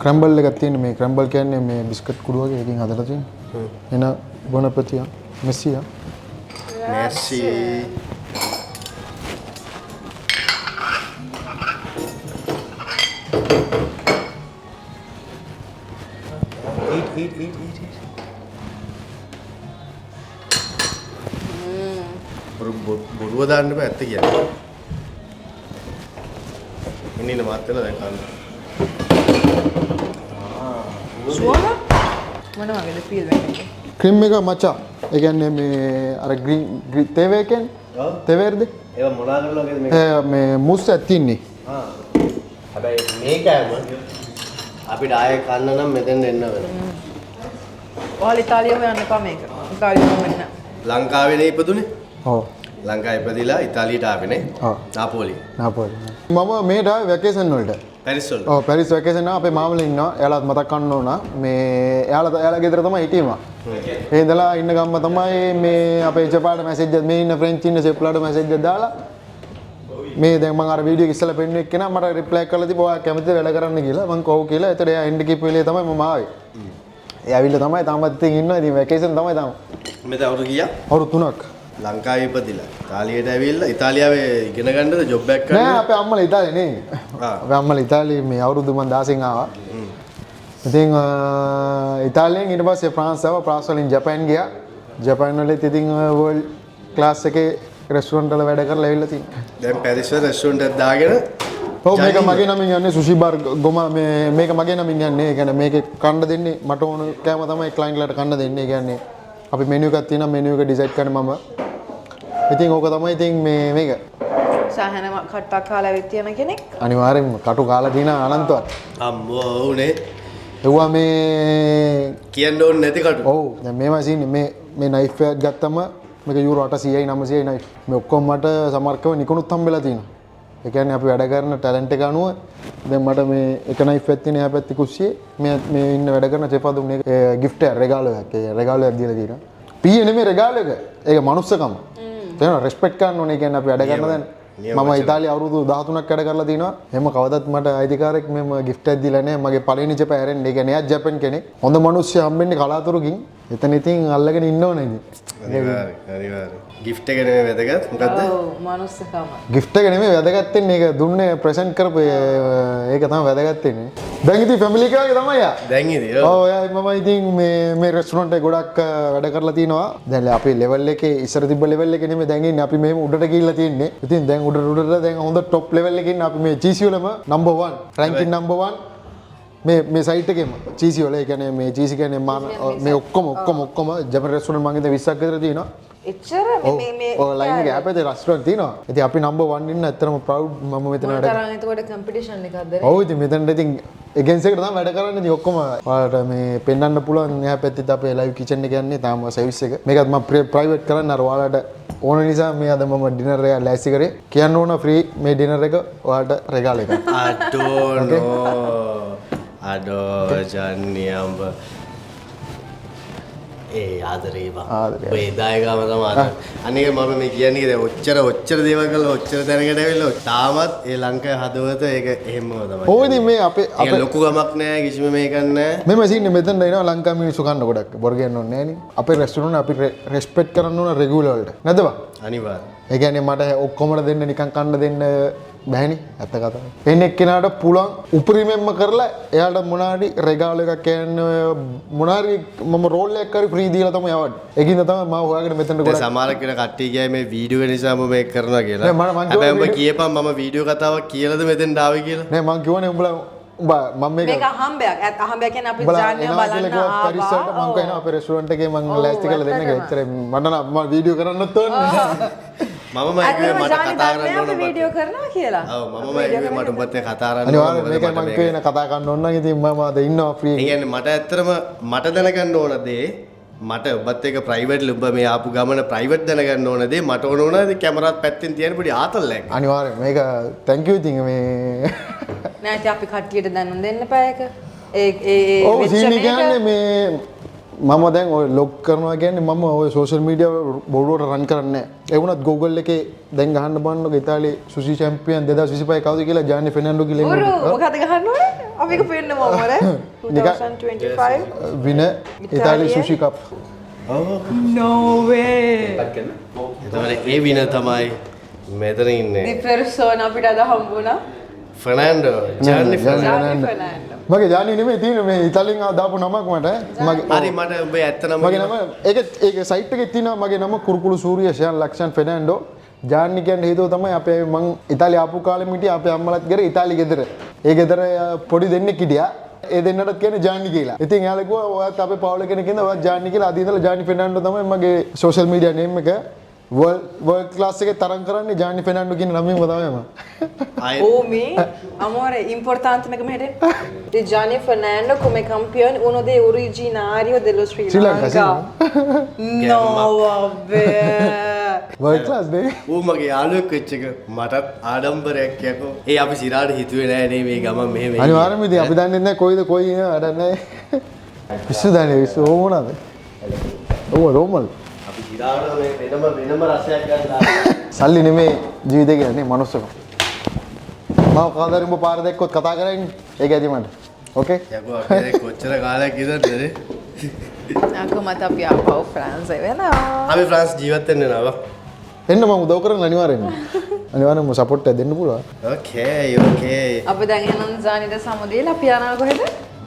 ක්‍රැම්බල් එකක් තියෙන්නේ මේ ක්‍රැම්බල් කියන්නේ මේ බිස්කට් කුඩු වගේ එකකින් හදලා තියෙන්නේ. එන බොනපතියා මෙස්සියා. Merci. Eat. බොරුව දාන්න බෑ ඇත්ත කියන්නේ. ඉන්න මාත් වෙලා දැන් කන්න. සුවම මොන වගේද ෆීල් වෙන්නේ? ක්‍රීම් එක මචා. ඒ කියන්නේ මේ අර ග්‍රීන් තේවේ කියන්නේ. ඔව්. තේවේර්ද? ඒවා මොනා කරලා වගේද මේක? මේ මුස් එකක් තින්නේ. හැබැයි මේකම අපිට ආයෙ කන්න නම් මෙතෙන් එන්න වෙනවා. ඔයාලා ඉතාලියම යන්න එපා මේක. ඉතාලියම වෙන්න. ලංකාවේ ඉපදුනේ? ඔව්. ලංකාවේ ඉපදිලා ඉතාලියට ආවේ නේ? ඔව්. නාපෝලි. නාපෝලි. මම මේට ආවේ වැකේෂන් වලට. පැරිස් වල. ඔව් පැරිස් වැකේෂන් එක අපේ මාමලා ඉන්නවා. එයාලත් මතක් කරන්න ඕන. මේ එයාලා ගෙදර තමයි හිටියේ මම. ඒ ඉඳලා ඉන්න ගම්ම තමයි මේ අපේ චපාට මැසේජ් එක මේ ඉන්න ෆ්‍රෙන්ච් ඉන්න සෙප්ලාට මැසේජ් එක දාලා මේ දැන් මම අර වීඩියෝ එක ඉස්සලා පෙන්නුවේ කෙනා මට රිප්ලයි කරලා තිබ්බා ඔයා කැමතිද වැඩ කරන්න කියලා මම කව් කියලා. ඒතර එයා එන්න කීප වෙලේ තමයි මම ආවේ. ඒ ඇවිල්ලා තමයි තාමත් ඉතින් ඉන්නවා. ඉතින් වැකේෂන් තමයි තාම. මෙතන අවුරුදු කීයක්? අවුරුදු 3ක්. ලංකාවේ ඉපදිලා ඉතාලියට ඇවිල්ලා ඉතාලියාවේ ඉගෙන ගන්නද ජොබ් එකක් නෑ කරන්න? අපේ අම්මලා ඉතාලියේ නේ. අපේ අම්මලා ඉතාලියේ මේ අවුරුදු මම 16 ආවා. ඉතින් ඉතාලියෙන් ඊට පස්සේ ෆ්‍රාන්ස් ආවා. ෆ්‍රාන්ස් වලින් ජපාන් ගියා. ජපාන් වලත් ඉතින් වර්ල්ඩ් ක්ලාස් එකේ රෙස්ටුරන්ට් වල වැඩ කරලා ඇවිල්ලා තියෙනවා. දැන් පැරිස් වල රෙස්ටුරන්ට් එකක් දාගෙන ඔව් මේක මගේ නමින් යන්නේ සුෂි බාර් ගොම මේක මගේ නමින් යන්නේ. ඒ කියන්නේ මේකේ කන්න දෙන්නේ මට ඕන කෑම තමයි ක්ලයන්ට්ලාට කන්න දෙන්නේ. ඒ කියන්නේ අපි මෙනු එකක් තියෙනවා මෙනු එක ඩිසයිඩ් කරන්නේ මම. ඉතින් ඕක තමයි ඉතින් මේක. සාහන කට්ටක් කාලා ඇවිත් තියෙන කෙනෙක්. අනිවාර්යෙන්ම කටු කාලා තියෙන අනන්තවත්. අම්මෝ උනේ එව්වා මේ කියන්න ඕනේ නැති කටු. ඔව් දැන් මේවා සීන්නේ මේ නයිෆ් එකක් ගත්තම මේක යුරෝ 800යි 900යි නයිෆ්. මේ ඔක්කොම මට සමර්කව නිකුණුත් හම්බෙලා තියෙනවා. ඒ කියන්නේ අපි වැඩ කරන ටැලන්ට් එක අනුව දැන් මට මේ එක නයිෆ් එකක් තියෙන එහා පැත්තේ කුස්සියේ මේ ඉන්න වැඩ කරන චෙපා දුන්නේ ගිෆ්ට් එක රෙගාලෝ එකක්. ඒ රෙගාලෝ එකක් දීලා තියෙනවා. පීයේ නෙමෙයි රෙගාලෝ එක. ඒක මනුස්සකම. තේරෙනවද? රෙස්පෙක්ට් කරන්න ඕනේ. කියන්නේ අපි වැඩ කරන දැන් මම ඉතාලිය අවුරුදු 13ක් වැඩ කරලා තිනවා. එහෙම කවදත් මට අයිතිකාරයෙක් මෙම ගිෆ්ට් එකක් දීලා නැහැ. මගේ පළවෙනි චෙපා හැරෙන්නේ. ඒ කියන්නේ එයා ජපන් කෙනෙක්. හොඳ මිනිස්සු හම්බෙන්නේ කලාතුරකින්. එතන ඉතින් අල්ලගෙන ඉන්න ඕනේ ඉතින්. අනිවාර්යයෙන්. ගිෆ්ට් එක නෙමෙයි වැදගත්. මොකද්ද? ඔව් මනුස්සකම. ගිෆ්ට් එක නෙමෙයි වැදගත් වෙන්නේ. ඒක දුන්නේ ප්‍රසන්ට් කරපු ඒක තමයි වැදගත් වෙන්නේ. දැන් ඉතින් ෆැමිලි එක වගේ තමයි යා. දැන් ඉතින් ඔව් මම ඉතින් මේ රෙස්ටුරන්ට් එකේ ගොඩක් වැඩ කරලා තිනවා. දැන් අපේ ලෙවල් එකේ ඉස්සර තිබ්බ ලෙවල් එකේ නෙමෙයි දැන් ඉන්නේ. අපි මෙහෙම උඩට ගිහිල්ලා තියෙන්නේ. ඉතින් දැන් උඩට දැන් හොඳ টොප් ලෙවල් එකේ ඉන්න අපි මේ චීසි වලම නම්බර් 1 රැන්කින් නම්බර් 1 මේ සයිට් එකේම චීසි වල. ඒ කියන්නේ මේ චීසි කියන්නේ මේ ඔක්කොම ජපන් රෙස්ටුරන්ට් මං ඉතින් 20ක් විතර තියෙනවා. එච්චර මේ ඔය ලයින් එකේ අපේ රෙස්ටුරන්ට් තියෙනවා. ඉතින් අපි නම්බර් 1 ඉන්න ඇත්තටම ප්‍රවුඩ් මම මෙතන වැඩ කරා. තරම් එතකොට කම්පිටිෂන් එකක්ද? ඔව් ඉතින් මෙතනට ඉතින් එගේන්ස් එකට තමයි වැඩ කරන්නේ. ඉතින් ඔක්කොම ඔයාලට මේ පෙන්වන්න පුළුවන්. එහා පැත්තේ අපේ ලයිව් කිචන් එක යන්නේ තාම සර්විස් එක. මේකත් මම ප්‍රයිවට් කරන්න අර ඔයාලට ඕන නිසා මේ අද මම ඩිනර් එක ලෑස්ති කරේ. කියන්න ඕන ෆ්‍රී මේ ඩිනර් එක ඔයාලට රෙගාල් එකක්. අඩෝ ජන්නියම්බ ඒ ආදරේ බා. ඔය දායකම තමයි. අනික මම මේ කියන්නේ දැන් ඔච්චර දේවල් කරලා ඔච්චර තැනකට ඇවිල්ලා තාමත් ඒ ලංකාවේ හදවත ඒක එහෙමම තමයි. ඔය ඉතින් මේ අපේ ලොකු ගමක් නෑ කිසිම මේකක් නෑ. මෙම සීන්නේ මෙතන එනවා ලංකාවේ මිනිස්සු කන්න ගොඩක්. බොර ගන්න ඕනේ නෑනේ. අපේ රෙස්ටුරන්ට් අපි රෙස්පෙක්ට් කරන්න ඕන රෙගුලර් වලට. නැද්ද බා? අනිවාර්ය. ඒ කියන්නේ මට ඔක්කොමට දෙන්න නිකන් කන්න දෙන්න බෑනේ ඇත්ත කතාව. එන්නේ එක්කෙනාට පුළුවන් උපරිමයෙන්ම කරලා එයාට මොනාරි රෙගාල් එකක් කියන්නේ මොනාරි මම රෝල් එකක් කරි ෆ්‍රී දීලා තමයි යවන්නේ. ඒකින්ද තමයි මම හොයාගෙන මෙතනට දැන් ගොඩක් සමහර කෙනා කට්ටිය කියයි මේ වීඩියෝ නිසා මම මේක කරනවා කියලා. නෑ, මම හැබැයි උඹ කියපන් මම වීඩියෝ කතාවක් කියලාද මෙතෙන්ට ආවේ කියලා. නෑ මං කිව්වනේ උඹලා මම මේක මේක අහම්බයක්. අහම්බයක් කියන්නේ අපි ජාන්‍ය බලන්න පරිස්සමට මං කියනවා අපේ රෙස්ටුරන්ට් එකේ මං ලෑස්ති කරලා දෙන්න කියලා. එච්චර මට නම් මම වීඩියෝ කරන්නත් ඕනේ. මම මයිකුවේ මට කතා කරන්න ඕන වීඩියෝ කරනවා කියලා. ඔව් මම මයිකුවේ මට උඹත් එක්ක කතා කරන්න අනිවාර්යෙන් මේකයි මං කියන කතා කරන්න ඕන නම් ඉතින් මම අද ඉන්නවා ෆ්‍රී. ඒ කියන්නේ මට ඇත්තටම මට දැනගන්න ඕන දේ මට ඔබත් එක්ක ප්‍රයිවට්ලි ඔබ මේ ආපු ගමන ප්‍රයිවට් දැනගන්න ඕන දේ මට ඕන වුණා කැමරාත් පැත්තෙන් තියන්න පොඩි ආතල්ලයක්. අනිවාර්යෙන් මේක තැන්ක් යූ ඉතින් මේ නෑ ඉතින් අපි කට්ටියට දැනුම් දෙන්න පැයක. ඒ ඔව් සීනි කියන්නේ මේ මම දැන් ඔය ලොග් කරනවා කියන්නේ මම ඔය සෝෂල් මීඩියා බොරුවට රන් කරන්නේ නැහැ. ඒ වුණත් Google එකේ දැන් ගහන්න බලන්නකො ඉතාලියේ සුෂි චැම්පියන් 2025 කවුද කියලා ජානි ෆෙර්නැන්ඩෝ කියලා උරු ඉන්නවා. මොකද ගහන්න ඕනේ? අපි එක පෙන්නම මොර 2025 වින ඉතාලි සුෂි කප්. no way එතකොට ඒ වින තමයි මෙතන ඉන්නේ. di persona අපිට අද හම්බුණා. ෆර්නෑන්ඩෝ ජානි ෆර්නෑන්ඩෝ. ෆර්නෑන්ඩෝ. මගේ ජානි නෙමෙයි තියෙන්නේ මේ ඉතාලියෙන් දාපු නමක් මට. මගේ හරි මට ඔබ ඇත්ත නම මගේ නම ඒක සයිට් එකේ තියෙනවා මගේ නම කුරුකුළු සූරිය ෂයන් ලක්ෂන් ෆෙර්නැන්ඩෝ. ජානි කියන්නේ හේතුව තමයි අපේ මං ඉතාලිය ආපු කාලෙම හිටියේ අපේ අම්මලාත් ගෙදර ඉතාලි ගෙදර. ඒ ගෙදර පොඩි දෙන්නෙක් හිටියා. ඒ දෙන්නටත් කියන්නේ ජානි කියලා. ඉතින් එයාලා කිව්වා ඔයත් අපේ පවුල කෙනෙක් ඉඳලා ඔයත් ජානි කියලා. අද ඉඳලා ජානි ෆෙර්නැන්ඩෝ තමයි මගේ සෝෂල් මීඩියා නේම් එක. වර්ල්ඩ් ක්ලාස් එකේ තරම් කරන්නේ ජානි ෆෙර්නැන්ඩෝ කියන නමින්ම තමයි මම. Oh, me? Amore, importante me come di Gianni Fernando come campione, uno dei originari dello Sri Lanka. No, vabbè. World class නේ. ඌ මගේ යාළුවෙක් වෙච්ච එක මටත් ආඩම්බරයක් යකෝ. ඒ අපි සිරාට හිතුවේ නෑ නේ මේ ගමන් මෙහෙම. අනිවාර්යයෙන්ම ඉතින් අපි දන්නේ නැහැ කොයිද කොයි වැඩක් නැහැ. පිස්සු දන්නේ පිස්සු ඕමනද? ඔව් රෝමල්. අපි සිරාට මේ වෙනම රසයක් ගන්න සල්ලි නෙමේ ජීවිතේ කියන්නේ මනුස්සකම. මම කවදාද උඹ පාර දැක්කොත් කතා කරන්නේ. ඒක ඇති මට. ඕකේ? යකෝ අපි කොච්චර කාලයක් ඉඳන්ද නේ? Aku mata api apa France වෙනවා. අපි ෆ්‍රාන්ස් ජීවත් වෙන්න නවා. එන්න මම උදව් කරන්න අනිවාර්යෙන්ම. අනිවාර්යෙන්ම සපෝට් එක දෙන්න පුළුවන්. ඕකේ. අපි දැන් එනන් ජානිද සමුදේලා අපි යනවා කොහෙද?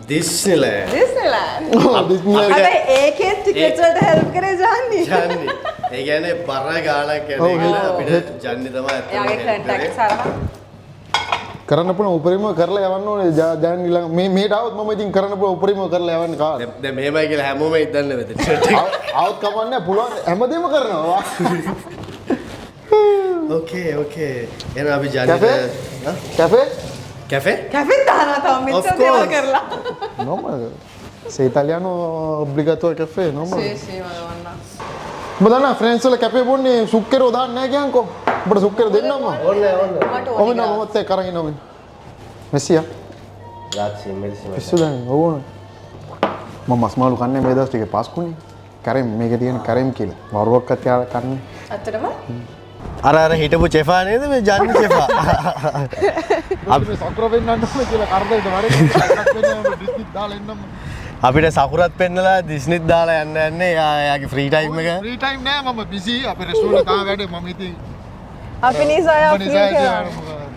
ඩිස්නිලෑන්ඩ්. ඩිස්නිලෑන්ඩ්. ඩිස්නිලෑන්ඩ්. හැබැයි ඒකේ ටිකට්ස් වලට හෙල්ප් කරේ ජානි. ජන්නි. ඒ කියන්නේ බර ගාණක් යන අපිට ජන්නි තමයි එයාගේ කන්ටැක්ට්ස් අරන් කරන්න පුළුවන් උපරිම කරලා යවන්න ඕනේ ජානි ළඟ මේ මේට આવොත් මම ඉතින් කරන්න පුළුවන් උපරිම කරලා යවන්න කාට. දැන් මෙහෙමයි කියලා හැමෝම ඉදන්නේ වෙද. આવොත් කමන්නේ පුළුවන් හැමදේම කරනවා. ඕකේ. එහෙනම් අපි ජන්නි කැෆේ? කැෆේ? කැෆේ දානවා තව මෙච්චර දේවල් කරලා. normal. Se italiano obbligato caffè, normal. සී මලවන්න. උඹ දන්නා ෆ්‍රෙන්ච් වල කැපේ බොන්නේ සුක්කරෝ දාන්නේ නැහැ කියන්කෝ. උඹට සුක්කර දෙන්නම. ඕනේ. මට ඔමන මොකක්ද කරන් ඉන්නව. මෙසියා. ග්‍රාසි මෙරිසි. පිස්සු දැන් ඕන. මම මස් මාළු කන්නේ මේ දවස් ටිකේ පාස්කුනේ. කරෙම් මේකේ තියෙන කරෙම් කියලා. වරුවක්වත් යාර කන්නේ. ඇත්තටම අර හිටපු චෙෆා නේද මේ ජන්නි චෙෆා? අපි සක්‍ර වෙන්නන්න ඕනේ කියලා කරදරේට වරේ ඩිස්නිත් දාලා එන්නම. අපිට සකුරත් පෙන්නලා ඩිස්නිත් දාලා යන්නේ එයාගේ ෆ්‍රී ටයිම් එක. ෆ්‍රී ටයිම් නෑ මම බිසි අපේ රෙස්ටුරන්ට් තාම වැඩ මම ඉතින් අපි නිසා යා ෆ්‍රී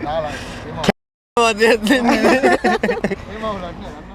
දාලා වදයක් දෙන්නේ. එහෙම වුණා නෑ.